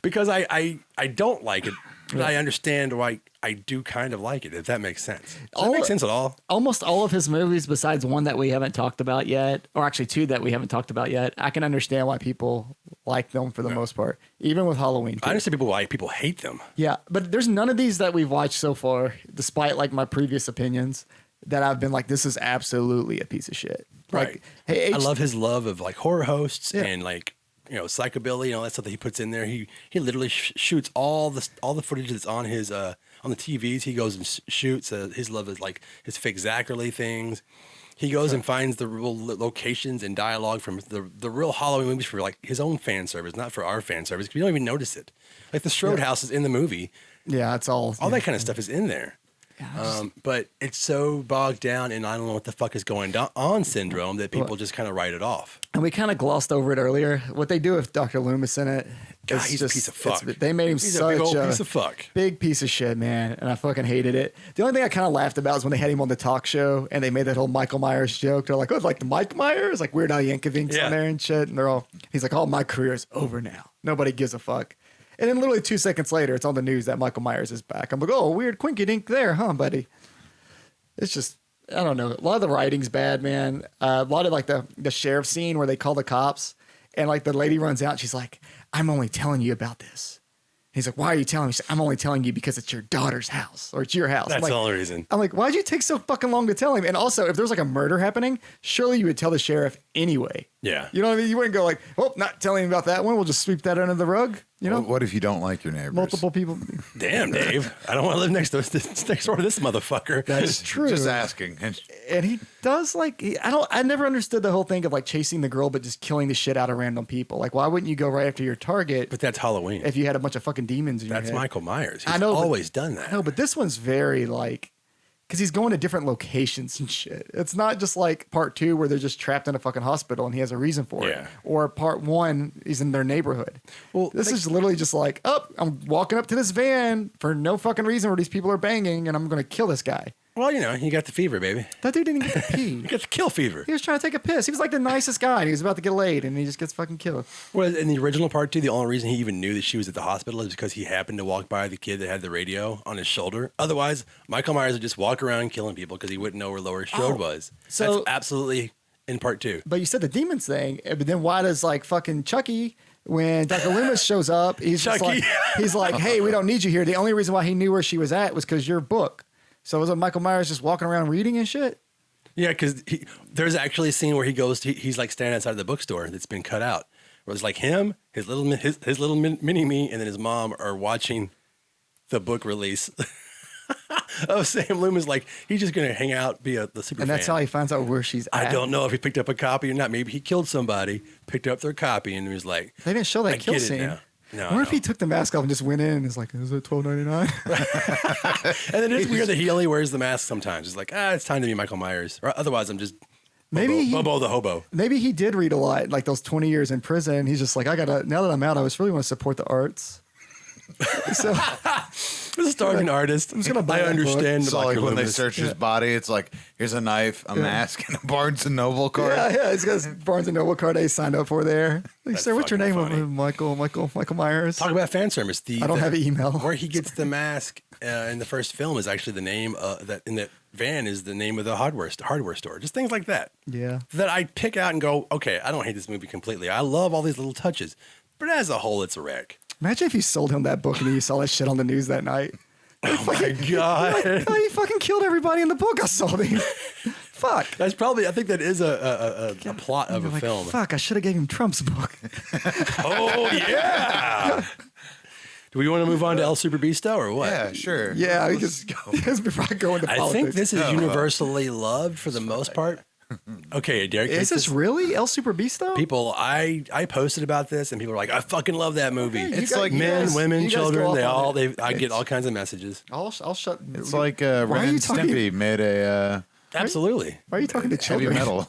because I don't like it, but I understand why I do kind of like it, if that makes sense. Does that make sense at all? Almost all of his movies, besides one that we haven't talked about yet, or actually two that we haven't talked about yet, I can understand why people like them for the most part, even with Halloween. I understand why people hate them. Yeah, but there's none of these that we've watched so far, despite like my previous opinions, that I've been like, this is absolutely a piece of shit. Right. Like, hey, I love his love of like horror hosts and like psychobilly and all that stuff that he puts in there. He literally shoots all the footage that's on his on the TVs. He goes and shoots. His love is like his fake Zachary things. He goes and finds the real locations and dialogue from the real Halloween movies for like his own fan service, not for our fan service, because we don't even notice it. Like the Strode house is in the movie. Yeah, it's all that kind of stuff is in there. Yeah, but it's so bogged down in I don't know what the fuck is going on syndrome that people just kind of write it off. And we kind of glossed over it earlier. What they do with Dr. Loomis in it, God, he's a piece of fuck. They made him He's such a big old piece of fuck. Big piece of shit, man. And I fucking hated it. The only thing I kind of laughed about is when they had him on the talk show and they made that whole Michael Myers joke. They're like, oh, like the Mike Myers, like Weird Al Yankovic's on there and shit. And he's like, oh, my career is over now. Nobody gives a fuck. And then literally 2 seconds later, it's on the news that Michael Myers is back. I'm like, oh, weird quinky dink there, huh, buddy? It's just, I don't know. A lot of the writing's bad, man. A lot of like the sheriff scene where they call the cops and like the lady runs out. And she's like, I'm only telling you about this. And he's like, why are you telling me? She's like, I'm only telling you because it's your daughter's house or it's your house. That's the only reason. I'm like, why'd you take so fucking long to tell him? And also, if there's like a murder happening, surely you would tell the sheriff anyway. Yeah. You know what I mean? You wouldn't go like, oh, not telling him about that one. We'll just sweep that under the rug. You know, What if you don't like your neighbors? multiple people. Damn, Dave. I don't want to live next door to this motherfucker. That's true. Just asking. And he does like I never understood the whole thing of like chasing the girl but just killing the shit out of random people. Like, why wouldn't you go right after your target But that's Halloween. if you had a bunch of fucking demons in your That's head? Michael Myers. He's I know, but- always done that. No, but this one's very like, because he's going to different locations and shit. It's not just like part 2 where they're just trapped in a fucking hospital and he has a reason for it. Yeah. Or part 1, he's in their neighborhood. Well, This is literally just like, I'm walking up to this van for no fucking reason where these people are banging and I'm going to kill this guy. Well, you know, you got the fever, baby. That dude didn't get to pee. You got the kill fever. He was trying to take a piss. He was like the nicest guy. And he was about to get laid, and he just gets fucking killed. Well, in the original part 2, the only reason he even knew that she was at the hospital is because he happened to walk by the kid that had the radio on his shoulder. Otherwise, Michael Myers would just walk around killing people because he wouldn't know where Laurie Strode was. so- That's absolutely in part 2. But you said the demons thing, but then why does like fucking Chucky, when Dr. Loomis shows up, he's just Chucky. like, he's like, hey, we don't need you here. The only reason why he knew where she was at was because your book. So was it Michael Myers just walking around reading and shit? Yeah, because there's actually a scene where he goes, he's like standing outside the bookstore that's been cut out. Where it's like him, his little mini me, and then his mom are watching the book release. Oh, Sam Loomis, like he's just gonna hang out, be the super And that's fan. how he finds out where she's at. I don't know if he picked up a copy or not. Maybe he killed somebody, picked up their copy, and was like, They didn't show that I kill get it scene. now. No, What if no. he took the mask off and just went in and is like, is it $12.99? And then it's weird that he only wears the mask sometimes. It's like, it's time to be Michael Myers. Or otherwise, I'm just Bobo the hobo. Maybe he did read a lot, like those 20 years in prison. He's just like, now that I'm out, I just really want to support the arts. So As a starving artist, just gonna buy I that book. understand. So like Dr. when they Loomis. search his body, it's like, here's a knife, a mask, and a Barnes & Noble card. yeah, he's got his Barnes & Noble card that he signed up for there. Like, That's sir, what's your fucking name? funny. Michael Myers. Talk about fan service. I don't have an email. Where he gets the mask in the first film is actually the name that in that van is the name of the hardware store. Just things like that. Yeah. That I pick out and go, okay, I don't hate this movie completely. I love all these little touches, but as a whole, it's a wreck. Imagine if you sold him that book and then you saw that shit on the news that night. Oh my god. Oh, he fucking killed everybody in the book I sold him. Fuck. That's probably. I think that is a plot of You're a like, film. Fuck, I should have gave him Trump's book. Oh yeah. Do we want to move on to El Super Beasto or what? Yeah, sure. Yeah, Let's because before I go into I politics. think this is universally loved for the most part. Okay, Derek. Is this really El Super Beasto? people? I posted about this and people are like, I fucking love that movie. Okay, you It's guys- like you men, guys- women, you guys go children. off They on all. it. I get all kinds of messages. I'll shut. It's like Why are Ren you and talking- Stimpy made a Absolutely. Why are you talking to heavy children? metal.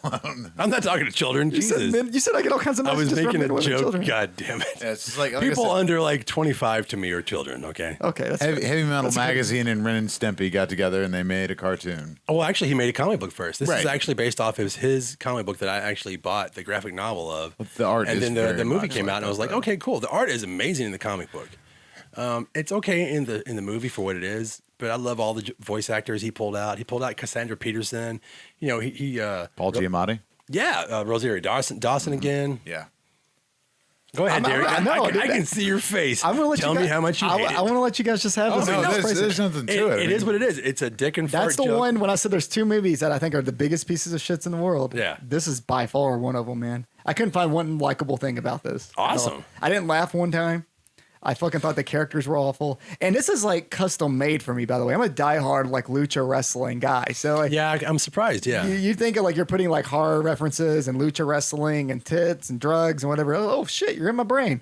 I'm not talking to children. You said, Jesus. you said I get all kinds of I was messages from making men, a women, joke. children. God damn it. Yeah, it's just like I People said, under like 25 to me are children. Okay. Okay, that's Heavy, fair. Heavy Metal That's fair. Magazine and Ren and Stimpy got together and they made a cartoon. Oh, well, actually, he made a comic book first. This is Right. actually based off of his comic book that I actually bought the graphic novel of. The art and is then very the movie much came like out, and I was that, like, though. okay, cool. The art is amazing in the comic book. It's okay in the movie for what it is, but I love all the voice actors he pulled out. He pulled out Cassandra Peterson. You know, he Paul Giamatti? Rosario Dawson again. Yeah. Go ahead, I'm- Derek. I know, I dude. can see your face. I'm gonna let Tell you me guys, how much you hate it. I want to let you guys just have Oh, this. no, Let's praise there's it. nothing to it. It is what it is. It's a dick and fart That's the joke. one when I said there's two movies that I think are the biggest pieces of shits in the world. Yeah. This is by far one of them, man. I couldn't find one likable thing about this. at all. Awesome. I didn't laugh one time. I fucking thought the characters were awful. And this is like custom made for me, by the way. I'm a diehard like lucha wrestling guy. So like Yeah, I'm surprised. Yeah. you think of like you're putting like horror references and lucha wrestling and tits and drugs and whatever. Oh shit, you're in my brain.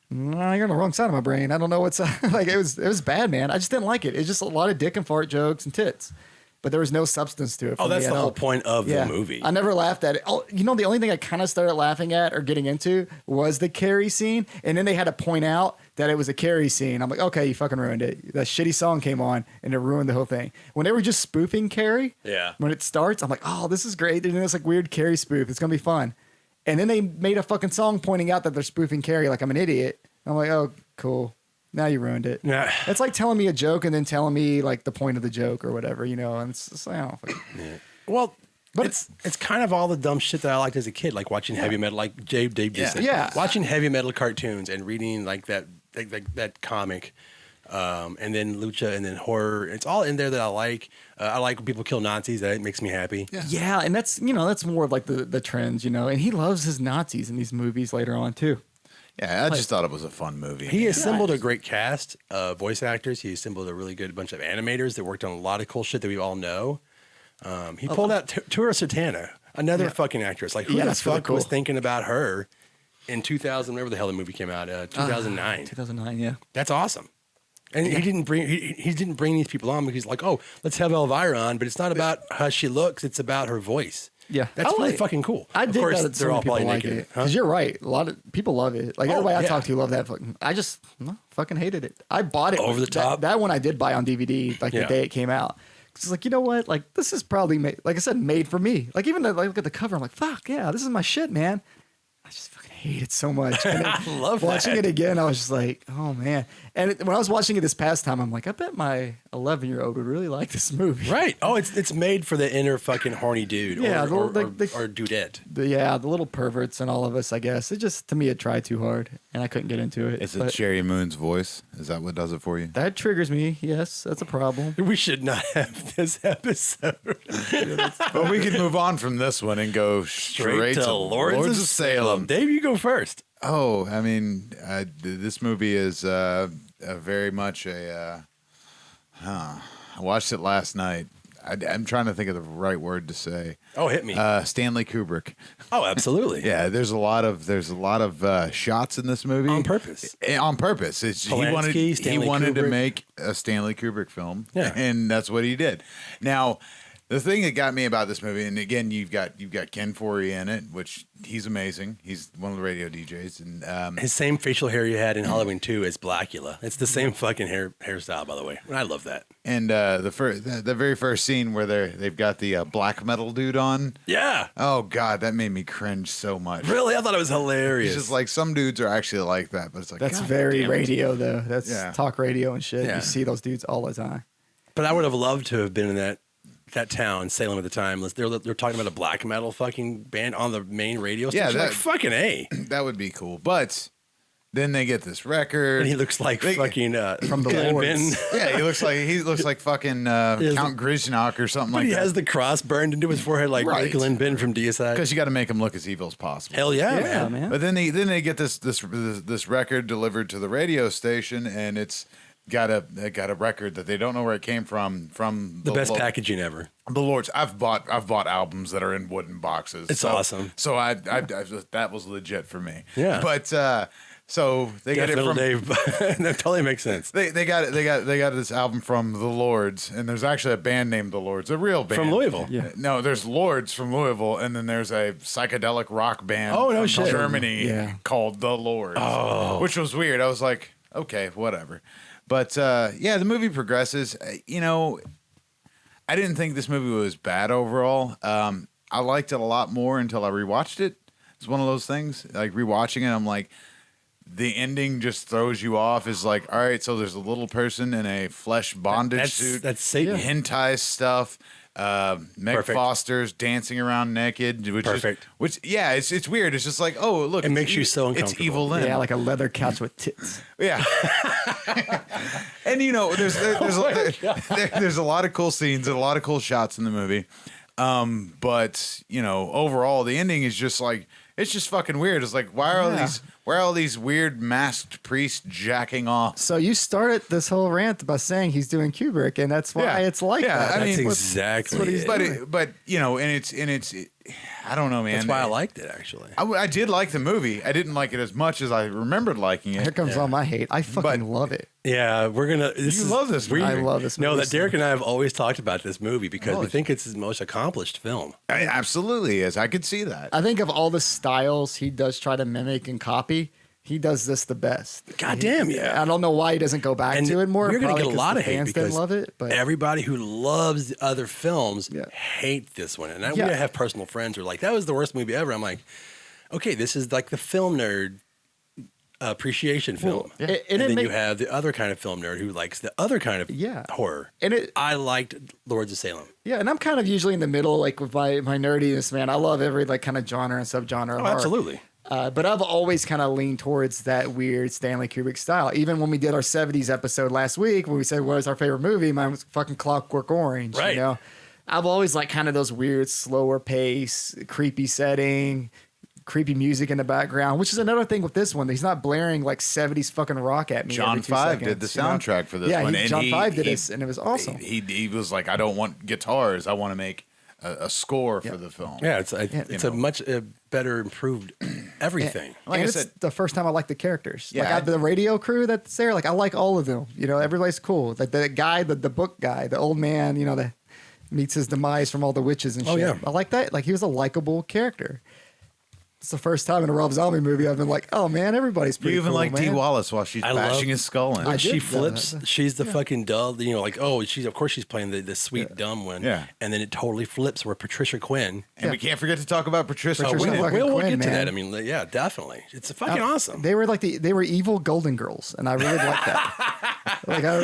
No, you're on the wrong side of my brain. I don't know what's like. It was bad, man. I just didn't like it. It's just a lot of dick and fart jokes and tits, but there was no substance to it. For Oh, that's me the at whole all. point of Yeah. the movie. I never laughed at it. Oh, you know, the only thing I kind of started laughing at or getting into was the Carrie scene, and then they had to point out that it was a Carrie scene. I'm like, okay, you fucking ruined it. That shitty song came on, and it ruined the whole thing. When they were just spoofing Carrie, Yeah. when it starts, I'm like, oh, this is great. They're doing this like weird Carrie spoof. It's gonna be fun. And then they made a fucking song pointing out that they're spoofing Carrie like I'm an idiot. I'm like, oh, cool. Now you ruined it. Yeah. It's like telling me a joke and then telling me like the point of the joke or whatever, you know. And it's just like, I don't fucking. Well, But- it's kind of all the dumb shit that I liked as a kid, like watching heavy metal, like Dave Yeah. just said. Yeah. Watching heavy metal cartoons and reading like that comic. and then lucha, and then horror. It's all in there that I like. I like when people kill Nazis. That makes me happy. Yeah, and that's that's more of like the trends, and he loves his Nazis in these movies later on too. Yeah, I just thought it was a fun movie. He assembled a great cast of voice actors. He assembled a really good bunch of animators that worked on a lot of cool shit that we all know. He pulled out Tura Satana, another fucking actress. Like, who the fuck was thinking about her in 2000, whenever the hell the movie came out, 2009. 2009, yeah. That's awesome. And he didn't bring these people on because he's like, oh, let's have Elvira on, but it's not about how she looks, it's about her voice. Yeah, that's really fucking cool. I did that. They're all probably like it because you're right. A lot of people love it. Like everybody I talked to love that. I just fucking hated it. I bought it over the top. That one I did buy on DVD like the day it came out. It's like, you know what? Like this is probably made, like I said, made for me. Like even though I look at the cover, I'm like, fuck yeah, this is my shit, man. I just fucking hate it so much. And I love watching that. it again. I was just like, oh man. And when I was watching it this past time, I'm like, I bet my 11-year-old would really like this movie. Right. Oh, it's made for the inner fucking horny dude. Yeah, or dudette. The little perverts and all of us, I guess. It just, to me, it tried too hard, and I couldn't get into it. Is it Sherry Moon's voice? Is that what does it for you? That triggers me. Yes, that's a problem. We should not have this episode. But we can move on from this one and go straight to Lords of Salem. Dave, you go first. Oh, I mean, this movie is very much a. I watched it last night. I'm trying to think of the right word to say. Oh, hit me. Stanley Kubrick. Oh, absolutely. Yeah, there's a lot of shots in this movie on purpose. On purpose, he wanted to make a Stanley Kubrick film, and that's what he did. Now, the thing that got me about this movie, and again, you've got Ken Foree in it, which he's amazing. He's one of the radio DJs, and his same facial hair you had in Halloween 2 as Blackula. It's the same fucking hairstyle, by the way. I love that. And the very first scene where they've got the black metal dude on. Yeah. Oh God, that made me cringe so much. Really, I thought it was hilarious. It's just like some dudes are actually like that, but it's like that's God very radio though. That's talk radio and shit. Yeah. You see those dudes all the time. But I would have loved to have been in that town, Salem at the time. They're talking about a black metal fucking band on the main radio station. Yeah, like fucking A. That would be cool. But then they get this record, and he looks like fucking from the Lords. Yeah, he looks like fucking Count Grishnok or something like that. He has the cross burned into his forehead like Glenn Ben from DSI. Because you got to make him look as evil as possible. Hell yeah, man. But then they get this record delivered to the radio station, and it's got a record that they don't know where it came from the best packaging ever. The Lords. I've bought albums that are in wooden boxes. It's awesome. So I that was legit for me. Yeah. But so they get it from Dave. That totally makes sense. They got this album from the Lords, and there's actually a band named the Lords, a real band from Louisville. Yeah. No, there's Lords from Louisville, and then there's a psychedelic rock band from Germany called the Lords. Oh, which was weird. I was like, okay, whatever. But the movie progresses. I didn't think this movie was bad overall. I liked it a lot more until I rewatched it. It's one of those things, like rewatching it, I'm like, the ending just throws you off. Is like, all right, so there's a little person in a flesh bondage suit. That's Satan. Hentai stuff. Meg Foster's dancing around naked. It's weird. It's just like, oh, look. It makes you so uncomfortable. It's Evil Lynn. Yeah, like a leather couch with tits. Yeah. And there's a lot of cool scenes and a lot of cool shots in the movie. But overall the ending is just like, it's just fucking weird. It's like, why are all these weird masked priests jacking off? So you started this whole rant by saying he's doing Kubrick, and that's why it's like that. I mean, exactly what he's doing. But it's I don't know, man. That's why I liked it, actually. I did like the movie. I didn't like it as much as I remembered liking it. Here comes all my hate. I fucking love it. Yeah, we're gonna. You love this movie. I love this movie. No, that Derek and I have always talked about this movie because we think it's his most accomplished film. It absolutely is. I could see that. I think of all the styles he does try to mimic and copy, he does this the best. God damn, yeah. I don't know why he doesn't go back to it more. You're going to get a lot of hate fans because didn't love it, but everybody who loves the other films hate this one. And we have personal friends who are like, that was the worst movie ever. I'm like, okay, this is like the film nerd appreciation film. And then you have the other kind of film nerd who likes the other kind of horror. And I liked Lords of Salem. Yeah, and I'm kind of usually in the middle, like with my nerdiness, man. I love every like kind of genre and subgenre of horror. Absolutely. But I've always kind of leaned towards that weird Stanley Kubrick style. Even when we did our 70s episode last week, when we said what was our favorite movie, mine was fucking Clockwork Orange. Right. You know, I've always liked kind of those weird, slower pace, creepy setting, creepy music in the background, which is another thing with this one. He's not blaring like 70s fucking rock at me. John every 2 Five seconds, did the soundtrack for this one. Yeah, John Five did this, and it was awesome. He was like, I don't want guitars. I want to make a score for the film. Yeah, it's a much better improved everything. Like and I it's said, the first time I like the characters. Yeah, Like the radio crew that's there, like I like all of them. You know, everybody's cool. Like the guy, the book guy, the old man, you know, that meets his demise from all the witches and shit. Oh, yeah. I like that. Like he was a likable character. It's the first time in a Rob Zombie movie I've been like, oh man, everybody's pretty you even cool, like Dee man. Wallace while she's I love- bashing his skull in. When I she did, flips, she's the fucking dull, you know, like, oh, of course she's playing the sweet dumb one. Yeah. And then it totally flips where Patricia Quinn. And we can't forget to talk about Patricia Patricia Quinn. fucking We'll Quinn, get to man. that. I mean, yeah, definitely. It's fucking awesome. They were like they were evil Golden Girls, and I really like that. Like I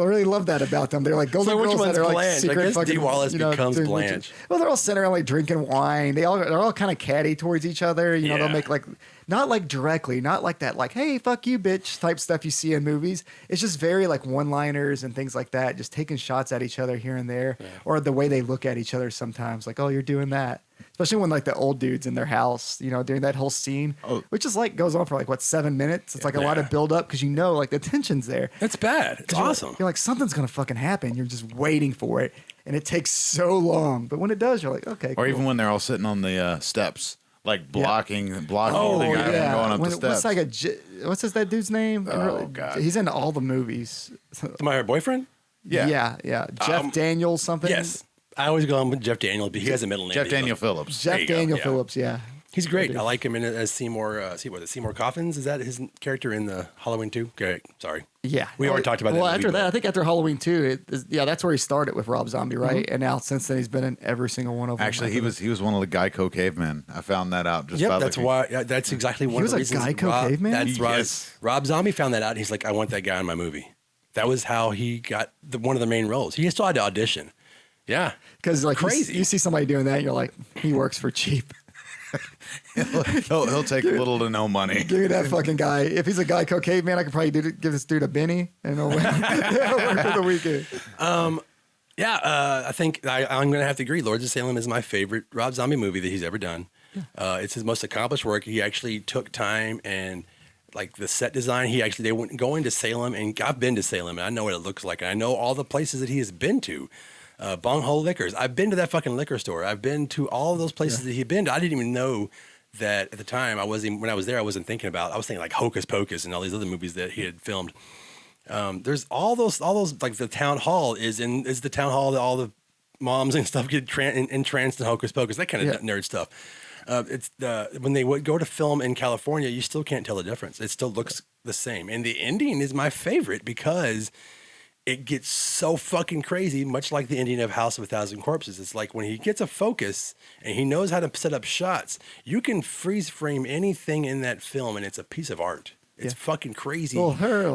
really love that about them. They're like Golden So which Girls one's that are like Blanche? I secret guess fucking. Dee Wallace becomes doing Blanche. witches. Well, they're all sitting around like drinking wine. They're all kind of catty towards each other. You know, they'll Yeah. make like not like directly, not like that, like hey fuck you bitch type stuff you see in movies. It's just very like one-liners and things like that, just taking shots at each other here and there, or the way they look at each other sometimes, like oh you're doing that. Especially when like the old dudes in their house, you know, during that whole scene, which is like goes on for like what 7 minutes. It's like a lot of build up because you know like the tension's there. It's bad. It's awesome. You're like something's gonna fucking happen. You're just waiting for it, and it takes so long. But when it does, you're like okay. Or cool. even when they're all sitting on the steps, like blocking Oh the guy from going up the steps. What's like what's that dude's name? Oh, God. He's in all the movies. My boyfriend? Yeah. yeah. Jeff Daniels something. Yes. I always go on with Jeff Daniels, but he has a middle name. Jeff Daniel Phillips. There Jeff you go, Daniel yeah. Phillips. Yeah. He's great. I like him as Seymour. Seymour Coffins? Is that his character in the Halloween 2? Okay, sorry. Yeah, We already talked about that Well, movie, after that, but- I think after Halloween 2, that's where he started with Rob Zombie, right? And now since then, he's been in every single one of them. Actually, he was one of the Geico cavemen. I found that out just by Yep, that's looking. why. Yeah, that's exactly one was of the a reasons. Geico caveman? That's right. Yes. Rob Zombie found that out, and he's like, "I want that guy in my movie." That was how he got one of the main roles. He still had to audition. Yeah, because like crazy. you see somebody doing that, you're like, he works for cheap. he'll take little to no money. Give me that fucking guy. If he's a Geico caveman, I could probably give this dude a Benny and he'll work for the weekend. Yeah, I think I'm going to have to agree. Lords of Salem is my favorite Rob Zombie movie that he's ever done. It's his most accomplished work. He actually took time and like the set design. They went going to Salem, and I've been to Salem, and I know what it looks like, and I know all the places that he has been to. Bunghole Liquors. I've been to that fucking liquor store. I've been to all of those places that he'd been to. I didn't even know that at the time. When I was there, I wasn't thinking about. I was thinking like Hocus Pocus and all these other movies that he had filmed. There's all those like the town hall is the town hall that all the moms and stuff get entranced in Hocus Pocus, that kind of nerd stuff. It's when they would go to film in California, you still can't tell the difference. It still looks the same. And the ending is my favorite because it gets so fucking crazy, much like the ending of House of a Thousand Corpses. It's like when he gets a focus and he knows how to set up shots, you can freeze frame anything in that film and it's a piece of art. It's fucking crazy. Well, Whoever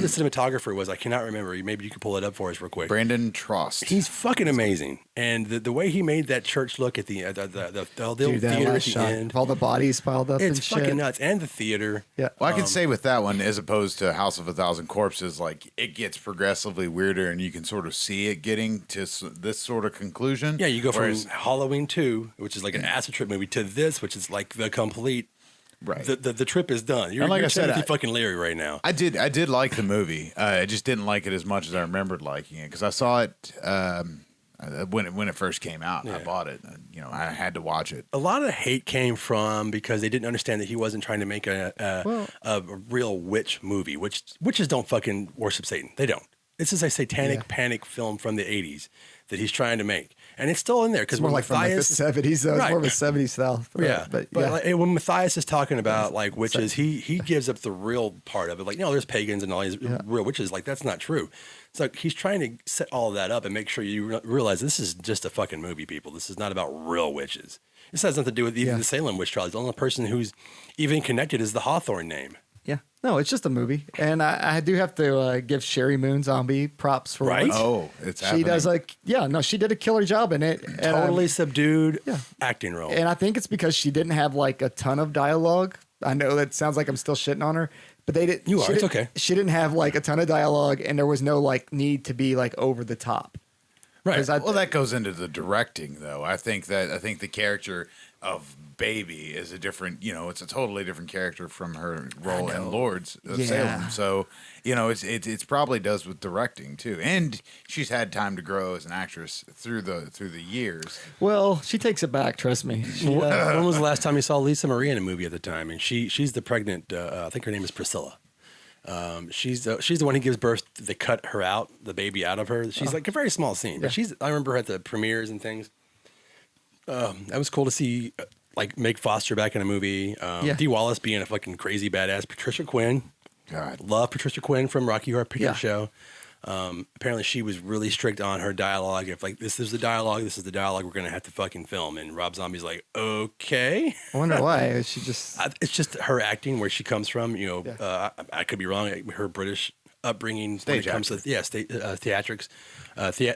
the cinematographer was, I cannot remember. Maybe you can pull it up for us real quick. Brandon Trost. He's fucking amazing, and the way he made that church look at the dude, that theater at last the shot, end, all the bodies piled up it's and fucking shit. nuts. And the theater, Yeah. Well, I can say with that one, as opposed to House of a Thousand Corpses, like it gets progressively weirder, and you can sort of see it getting to this sort of conclusion. yeah, you go Whereas- from Halloween 2, which is like an acid trip movie, to this, which is like the complete. Right. The trip is done. You're, And like you're I said, Timothy fucking Leary right now. I did like the movie. I just didn't like it as much as I remembered liking it because I saw it when it first came out. I bought it. I had to watch it. A lot of the hate came from because they didn't understand that he wasn't trying to make a real witch movie. Witches don't fucking worship Satan. They don't. This is a satanic panic film from the 80s that he's trying to make. And it's still in there because More like from like the 70s. It's more of a 70s style. Yeah, But like, when Matthias is talking about like witches, he gives up the real part of it. Like, there's pagans and all these real witches. Like, that's not true. It's like he's trying to set all of that up and make sure you realize this is just a fucking movie, people. This is not about real witches. This has nothing to do with even the Salem witch trials. The only person who's even connected is the Hawthorne name. Yeah. No, it's just a movie. And I do have to give Sherry Moon Zombie props for Right? once. Oh, it's She happening. does she did a killer job in it. And, Totally subdued yeah. acting role. and I think it's because she didn't have like a ton of dialogue. I know that sounds like I'm still shitting on her, but they didn't. You are. It's okay. She didn't have like a ton of dialogue, and there was no like need to be like over the top. Right. Well, that goes into the directing, though. I think the character of Baby is a different, it's a totally different character from her role in Lords of Salem. So, it's probably does with directing too, and she's had time to grow as an actress through the years. Well, she takes it back. Trust me. When was the last time you saw Lisa Marie in a movie at the time? And she's the pregnant. I think her name is Priscilla. She's the one who gives birth. They cut her out, the baby out of her. She's like a very small scene, but I remember her at the premieres and things. That was cool to see, like Meg Foster back in a movie. Dee Wallace being a fucking crazy badass. Patricia Quinn. God, Love Patricia Quinn from Rocky Horror Picture Yeah. Show. Apparently she was really strict on her dialogue. If like this is the dialogue we're gonna have to fucking film. And Rob Zombie's like, okay. I wonder why. She just It's just her acting, where she comes from. I could be wrong. Her British upbringing when it comes to theatrics,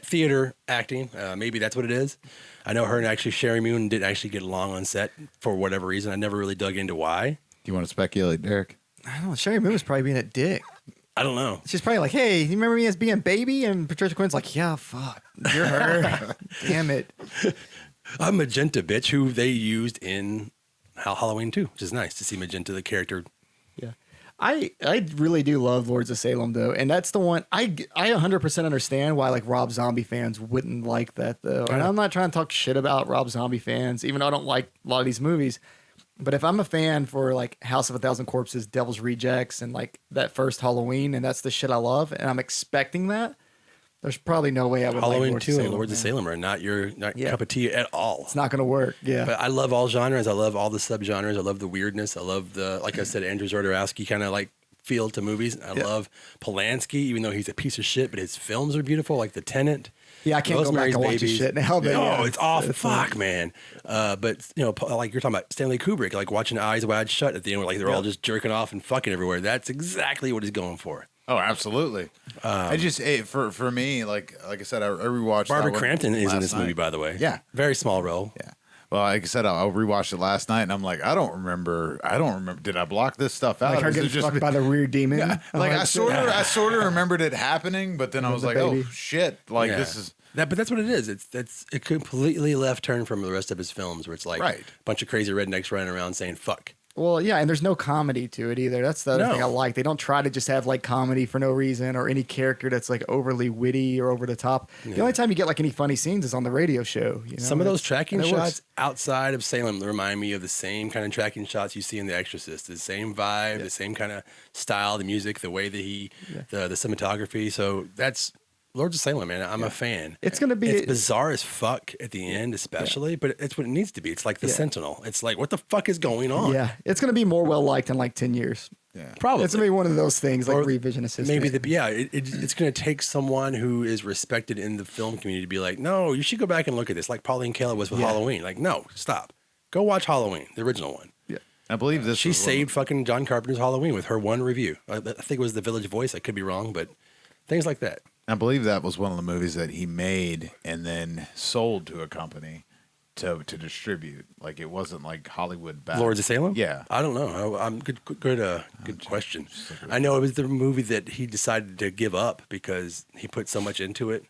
theater acting. Maybe that's what it is. I know her and actually Sherry Moon didn't actually get along on set for whatever reason. I never really dug into why. do you want to speculate, Derek? I don't know. Sherry Moon was probably being a dick. I don't know. She's probably like, "Hey, you remember me as being Baby?" And Patricia Quinn's like, "Yeah, fuck, you're her." Damn it. I'm Magenta, bitch, who they used in Halloween 2, which is nice to see Magenta, the character. Yeah. I really do love Lords of Salem though, and that's the one I 100% understand why like Rob Zombie fans wouldn't like that though. And I'm not trying to talk shit about Rob Zombie fans, even though I don't like a lot of these movies. But if I'm a fan for like House of a Thousand Corpses, Devil's Rejects, and like that first Halloween, and that's the shit I love, and I'm expecting that, there's probably no way I would Halloween like 2 and Lords of Salem are not your cup of tea at all. It's not going to work. Yeah. But I love all genres. I love all the subgenres. I love the weirdness. I love the, like I said, Andrew Zordorowsky kind of like feel to movies. I love Polanski, even though he's a piece of shit, but his films are beautiful, like The Tenant. Yeah, I can't go back and watch his shit now. But No, it's awful. Fuck, man. But, like you're talking about Stanley Kubrick, like watching Eyes Wide Shut at the end where like they're all just jerking off and fucking everywhere. That's exactly what he's going for. Oh, absolutely. I just for me, like I said, I rewatched. Barbara that one Crampton is in this last movie, night. by the way. Yeah. Very small role. Yeah. Well, like I said, I rewatched it last night, and I'm like, I don't remember. Did I block this stuff out? like her Or is it getting fucked by the rear demon. Yeah, like I sort of remembered it happening, but then I was like, baby. oh shit! Like Yeah. this is But that's what it is. It's a completely left turn from the rest of his films, where it's like Right. a bunch of crazy rednecks running around saying fuck. Well, yeah, and there's no comedy to it either. That's the other No. thing I like. They don't try to just have like comedy for no reason or any character that's like overly witty or over the top. The only time you get like any funny scenes is on the radio show. You know? Some of those tracking and it works. shots outside of Salem remind me of the same kind of tracking shots you see in The Exorcist. The same vibe, the same kind of style, the music, the way that the cinematography. So that's Lords of Salem, man. I'm a fan. It's gonna be It's bizarre as fuck at the end, especially, but it's what it needs to be. It's like the Sentinel. It's like, what the fuck is going on? Yeah, it's gonna be more well liked in like 10 years. Probably. It's gonna be one of those things like Or revisionist history. Maybe it's going to take someone who is respected in the film community to be like, no, you should go back and look at this, like Pauline Kael was with Halloween. Like, no, stop, go watch Halloween, the original one. Yeah. I believe this. She was one of- saved fucking John Carpenter's Halloween with her one review. I think it was The Village Voice. I could be wrong, but things like that. I believe that was one of the movies that he made and then sold to a company to distribute. Like it wasn't like Hollywood back. Lords of Salem? Yeah. I don't know. I'm good question. I know it was the movie that he decided to give up because he put so much into it,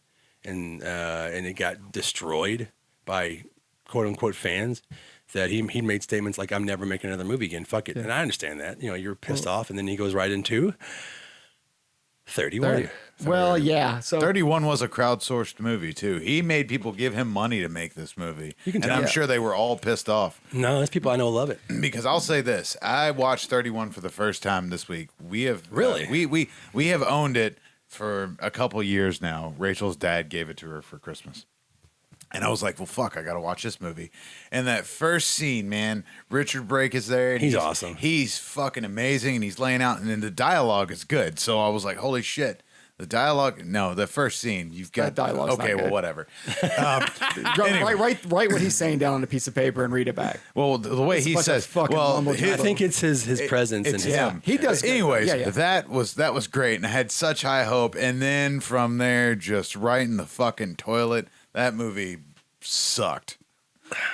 and it got destroyed by quote unquote fans. That he made statements like, "I'm never making another movie again. Fuck it." And I understand that. You're pissed off, and then he goes right into 31. Well, yeah. So 31 was a crowdsourced movie too. He made people give him money to make this movie, You can and tell. I'm sure they were all pissed off. No, there's people I know love it. Because I'll say this: I watched 31 for the first time this week. We have Really? we have owned it for a couple years now. Rachel's dad gave it to her for Christmas. And I was like, well, fuck, I got to watch this movie. And that first scene, man, Richard Brake is there. And He's awesome. He's fucking amazing. And he's laying out. And then the dialogue is good. So I was like, holy shit, The dialogue, no, the first scene, you've got. That dialogue's okay, not well, good. whatever. Write what he's saying down on a piece of paper and read it back. Well, the way It's a he bunch of says, fucking mumble I jumbo. think it's his presence it's and him. He does good. Anyways, Yeah, yeah. that was great, and I had such high hope. And then from there, just right in the fucking toilet. That movie sucked.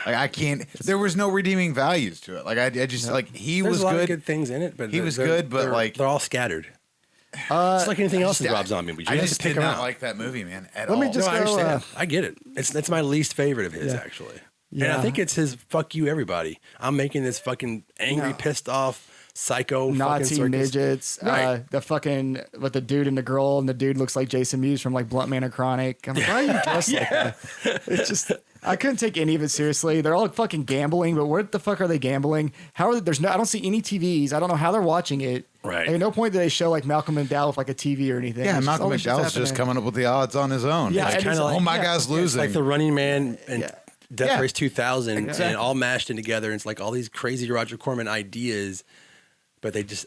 Like I can't. There was no redeeming values to it. Like I just like he There's was a lot good. of good things in it, but He was good, but like they're all scattered. It's like anything else with Rob Zombie. But you I have just to pick did them not out. like that movie, man. At Let all. me just No, I go, understand. I get it. That's my least favorite of his, Yeah. actually. And Yeah. I think it's his "fuck you, everybody." I'm making this fucking angry, No. pissed off, psycho Nazi fucking circus. midgets, Right. the fucking with the dude and the girl, and the dude looks like Jason Mewes from like Blunt Man or Chronic. I'm like, why are you dressed like that? It's just I couldn't take any of it seriously. They're all fucking gambling, but what the fuck are they gambling? How are they, there's no? I don't see any TVs. I don't know how they're watching it. Right. Like, at no point do they show like Malcolm McDowell with like a TV or anything. Yeah, It's just, Malcolm oh, this shit's McDowell's just happening. coming up with the odds on his own. Yeah, Like, and kinda it's- like- oh my yeah. guy's It's losing. like the Running Man and Yeah. Death Yeah. Race 2000 Exactly. and all mashed in together. And it's like all these crazy Roger Corman ideas, but they just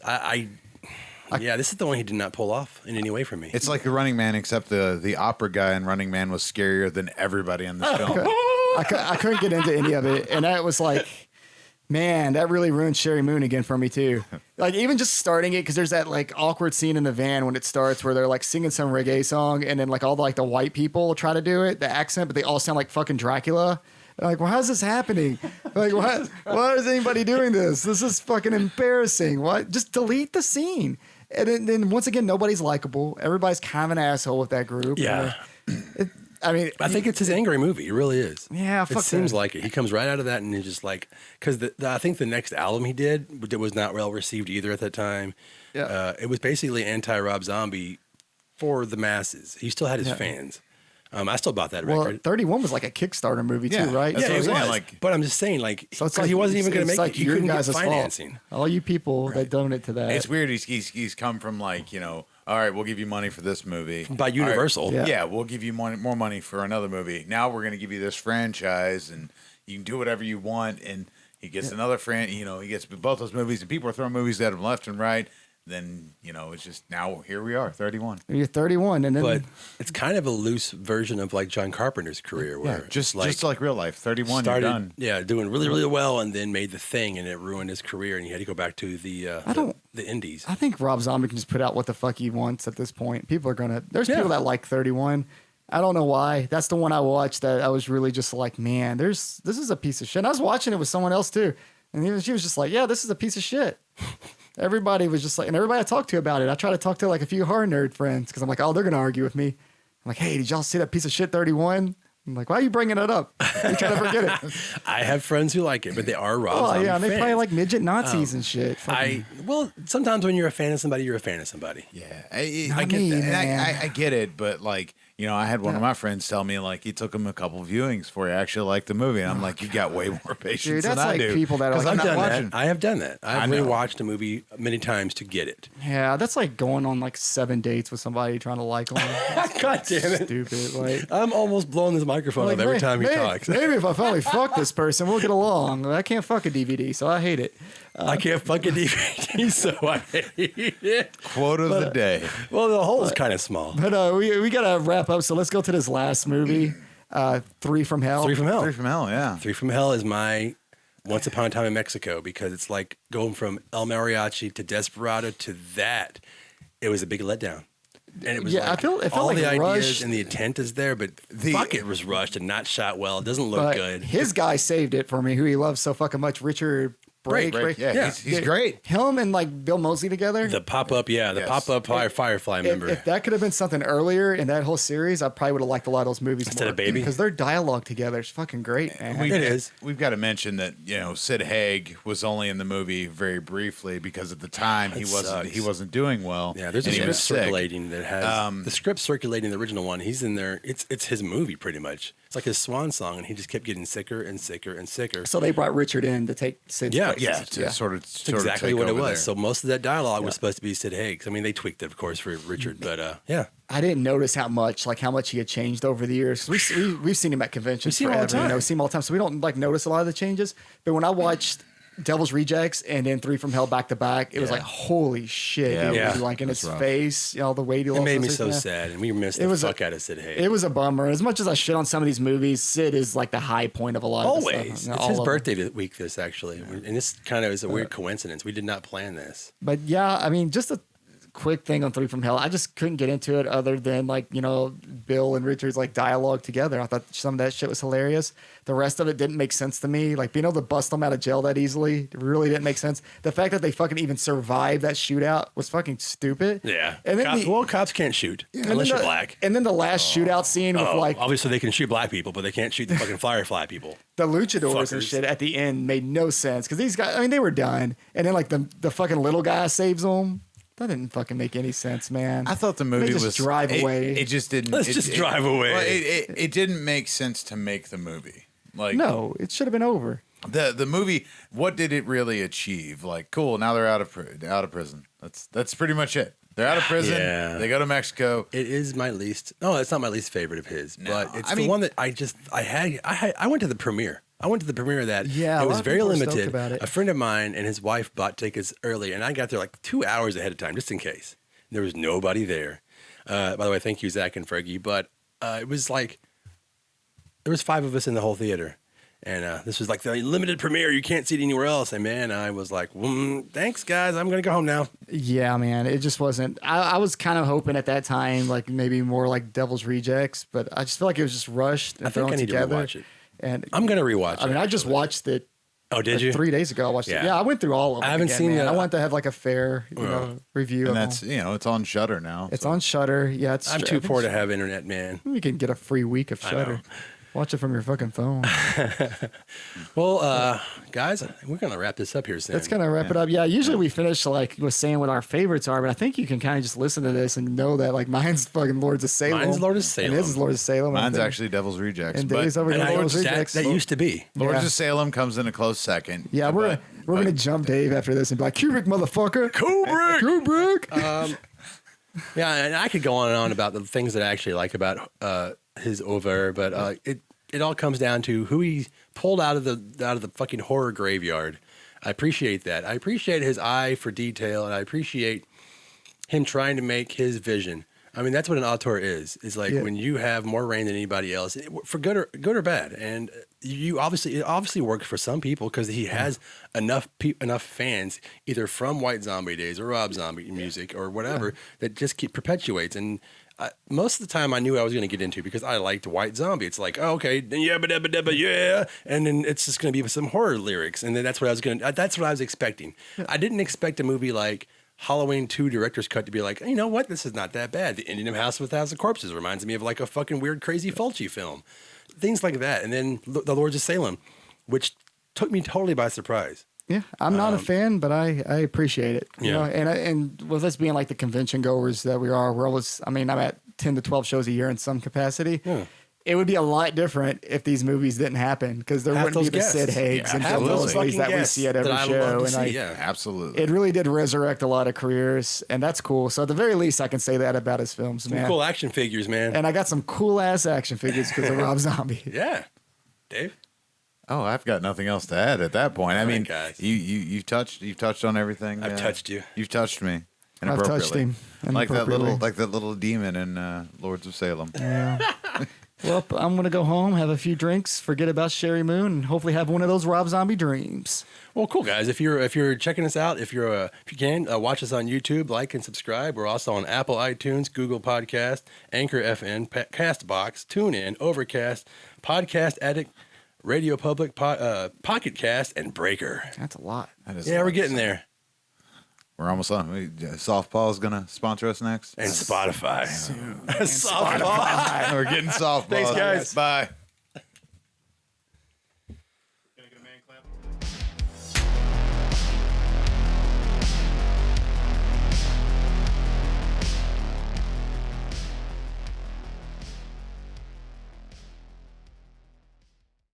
yeah, this is the one he did not pull off in any way for me. It's like the Running Man, except the opera guy in Running Man was scarier than everybody in this film. I couldn't get into any of it, and that was like, man, that really ruined Sherry Moon again for me too. Like even just starting it, because there's that like awkward scene in the van when it starts where they're like singing some reggae song, and then like all the white people try to do it, the accent, but they all sound like fucking Dracula. And like, well, how's this happening? Like, why is anybody doing this? This is fucking embarrassing. What? Just delete the scene. And then once again, nobody's likable. Everybody's kind of an asshole with that group. yeah. I mean, I think it's his angry movie. It really is. Yeah, it fuck seems that. like it. He comes right out of that and he's just like, because I think the next album he did was not well received either at that time. Yeah. It was basically anti-Rob Zombie for the masses. He still had his fans. I still bought that well, record. 31 was like a Kickstarter movie too, Yeah, right? that's Yeah, what it I'm saying, was. like- But I'm just saying, like, So it's because like he wasn't even going to it's make like it. He your couldn't get guys' financing. fault. All you people that donate to that. It's weird. He's come from like, all right, we'll give you money for this movie. By Universal. All right, Yeah. yeah, we'll give you more money for another movie. Now we're going to give you this franchise, and you can do whatever you want. And he gets another he gets both those movies, and people are throwing movies at him left and right. Then it's just now here we are, 31. You're 31, and then But it's kind of a loose version of like John Carpenter's career, where Just like real life, 31. started, you're done. yeah, doing really, really well, and then made The Thing, and it ruined his career, and he had to go back to the indies. I think Rob Zombie can just put out what the fuck he wants at this point. People are gonna. There's Yeah. people that like 31. I don't know why. That's the one I watched that I was really just like, man, this is a piece of shit. And I was watching it with someone else too, and she was just like, yeah, this is a piece of shit. Everybody was just like, and everybody I talked to about it, I try to talk to like a few horror nerd friends because I'm like, oh, they're gonna argue with me. I'm like, hey, did y'all see that piece of shit 31? I'm like, why are you bringing it up? You're trying to forget it. I have friends who like it, but they are Rob Oh Zombie yeah, and they fans. probably like midget Nazis and shit. Well, sometimes when you're a fan of somebody, you're a fan of somebody. Yeah, Not I get me, that. man. And I get it, but like, I had one of my friends tell me like he took him a couple viewings before he actually liked the movie, and I'm like, you've got way more patience Dude, than that's I like do. people that are 'Cause like- I'm I've not done watching. that. I have done that. I I've know. rewatched a movie many times to get it. Yeah, that's like going on like 7 dates with somebody trying to like them. God damn it. Stupid. Like, I'm almost blowing this microphone like, up every time he maybe, talks. Maybe if I finally fuck this person, we'll get along. I can't fuck a DVD, so I hate it. I can't fuck a DVD, so I hate it. Quote of the day. Well, the hole's kind of small. But we gotta wrap up, so let's go to this last movie, 3 from Hell. 3 from Hell. 3 from Hell, yeah. 3 from Hell is my Once Upon a Time in Mexico, because it's like going from El Mariachi to Desperado to that. It was a big letdown. And it was Yeah, like, it felt all like the ideas rushed. and the intent is there, but fuck, it was rushed and not shot well. It doesn't look But good. his guy saved it for me, who he loves so fucking much, Richard Brake. Yeah, Yeah. he's great. Him and like Bill Moseley together. The pop-up, the Yes. pop-up Firefly member. If that could have been something earlier in that whole series, I probably would have liked a lot of those movies Instead more. of Baby? Because their dialogue together is fucking great, man. It is. We've got to mention that Sid Haig was only in the movie very briefly because at the time he sucks. wasn't doing well. Yeah, there's a and he script was sick. circulating that has the script circulating the original one. He's in there. It's his movie pretty much. It's like his swan song, and he just kept getting sicker and sicker and sicker. So they brought Richard in to take Sid's Yeah, place. Yeah, to sort of That's exactly take what it over was. there. So most of that dialogue was supposed to be Sid Haig. I mean, they tweaked it, of course, for Richard, but yeah. I didn't notice how much he had changed over the years. 'Cause we've seen him at conventions We see him all the forever, time. we see him all the time, so we don't like notice a lot of the changes. But when I watched Devil's Rejects and then Three from Hell back to back. It was like, holy shit. Yeah, dude. yeah. Like in his rough. face, the way he It lost made me his so face, man. sad, and we missed the fuck out of Sid Haig. It was a bummer. As much as I shit on some of these movies, Sid is like the high point of a lot of this Always. stuff. It's his birthday week, this actually. And this kind of is a weird coincidence. We did not plan this. But yeah, I mean, just a quick thing on Three from Hell. I just couldn't get into it other than like, Bill and Richard's like dialogue together. I thought some of that shit was hilarious. The rest of it didn't make sense to me. Like being able to bust them out of jail that easily really didn't make sense. The fact that they fucking even survived that shootout was fucking stupid. Yeah. And then Cops can't shoot unless then you're the- black. And then the last shootout scene with like Obviously they can shoot black people, but they can't shoot the fucking Firefly people. the luchadors and Fuckers. shit at the end made no sense because these guys, I mean, they were done. And then like the fucking little guy saves them. That didn't fucking make any sense, man. I thought the movie just was drive away. It just didn't. Let's just drive away. Well, it didn't make sense to make the movie. Like No, it should have been over. the movie. What did it really achieve? Like, cool. Now they're out of prison. That's pretty much it. They're out of prison. Yeah. They go to Mexico. It is my least. No, it's not my least favorite of his, No, but it's I the mean- one that I went to the premiere. I went to the premiere of that. Yeah, a it lot was of very people were stoked limited. about it. A friend of mine and his wife bought tickets early, and I got there like 2 hours ahead of time, just in case. There was nobody there. By the way, thank you, Zach and Fergie. But it was like there was 5 of us in the whole theater, and this was like the limited premiere. You can't see it anywhere else. And man, I was like, thanks, guys. I'm gonna go home now. Yeah, man. It just wasn't. I was kind of hoping at that time, like maybe more like Devil's Rejects, but I just feel like it was just rushed and I think thrown I need together. to rewatch it. And I'm gonna rewatch it. I mean, I just actually. watched it. Oh, did like you? 3 days ago, I watched it. Yeah. Yeah, I went through all of them. I haven't again, seen man. the- I want to have like a fair, review. And of that's them. it's on Shudder now. It's so. on Shutter. Yeah, it's. I'm too poor to have internet, man. We can get a free week of Shutter. Watch it from your fucking phone. Well, guys, we're gonna wrap this up here soon. That's gonna wrap it up. Yeah, usually we finish like with saying what our favorites are, but I think you can kind of just listen to this and know that like mine's fucking Lords of Salem. Mine's Lord of Salem. And his is Lords of Salem. Mine's and actually Devil's Rejects. And but Dave's over And here. I, Devil's that, Rejects. that used to be. Lords Yeah. of Salem comes in a close second. Yeah, we're gonna jump Dave after this and be like, Kubrick, motherfucker. Kubrick. Yeah, and I could go on and on about the things that I actually like about his Auteur, but it all comes down to who he pulled out of the fucking horror graveyard. I appreciate that. I appreciate his eye for detail, and I appreciate him trying to make his vision. I mean, that's what an auteur is. It's like when you have more reign than anybody else, for good or bad. And it obviously works for some people because he has enough fans, either from White Zombie days or Rob Zombie music or whatever, that just perpetuates. And most of the time, I knew I was going to get into because I liked White Zombie. It's like, oh, okay, yeah, and then it's just going to be some horror lyrics, and then that's what I was expecting. I didn't expect a movie like Halloween 2 director's cut to be like, you know what, this is not that bad. The Indian House with 1,000 Corpses reminds me of like a fucking weird, crazy Fulci film, things like that. And then The Lords of Salem, which took me totally by surprise. Yeah, I'm not a fan, but I appreciate it. You Yeah. know, and with us being like the convention goers that we are, I'm at 10 to 12 shows a year in some capacity. Yeah. It would be a lot different if these movies didn't happen because there Half wouldn't be the those Sid guests. Haigs Yeah, and half Bill those Mosley's that we guests see at every that I show. love to And see, yeah. Absolutely. it really did resurrect a lot of careers, and that's cool. So at the very least, I can say that about his films, Some man. cool action figures, man. And I got some cool ass action figures because of Rob Zombie. Yeah. Dave? Oh, I've got nothing else to add at that point. I All right, mean, guys. you've touched on everything. I've touched you. You've touched me. I've touched inappropriately. him like inappropriately. that little demon in Lords of Salem. Yeah. Well, I'm gonna go home, have a few drinks, forget about Sherry Moon, and hopefully have one of those Rob Zombie dreams. Well, cool guys. If you're checking us out, if you can watch us on YouTube, like and subscribe. We're also on Apple iTunes, Google Podcast, Anchor FM, Castbox, TuneIn, Overcast, Podcast Addict, Radio Public, Pocket Cast, and Breaker. That's a lot. That is Yeah, a we're lot. getting there. We're almost on. Softball is gonna sponsor us next. And Spotify. Soon. Softball. We're getting softball. Thanks, guys. Bye.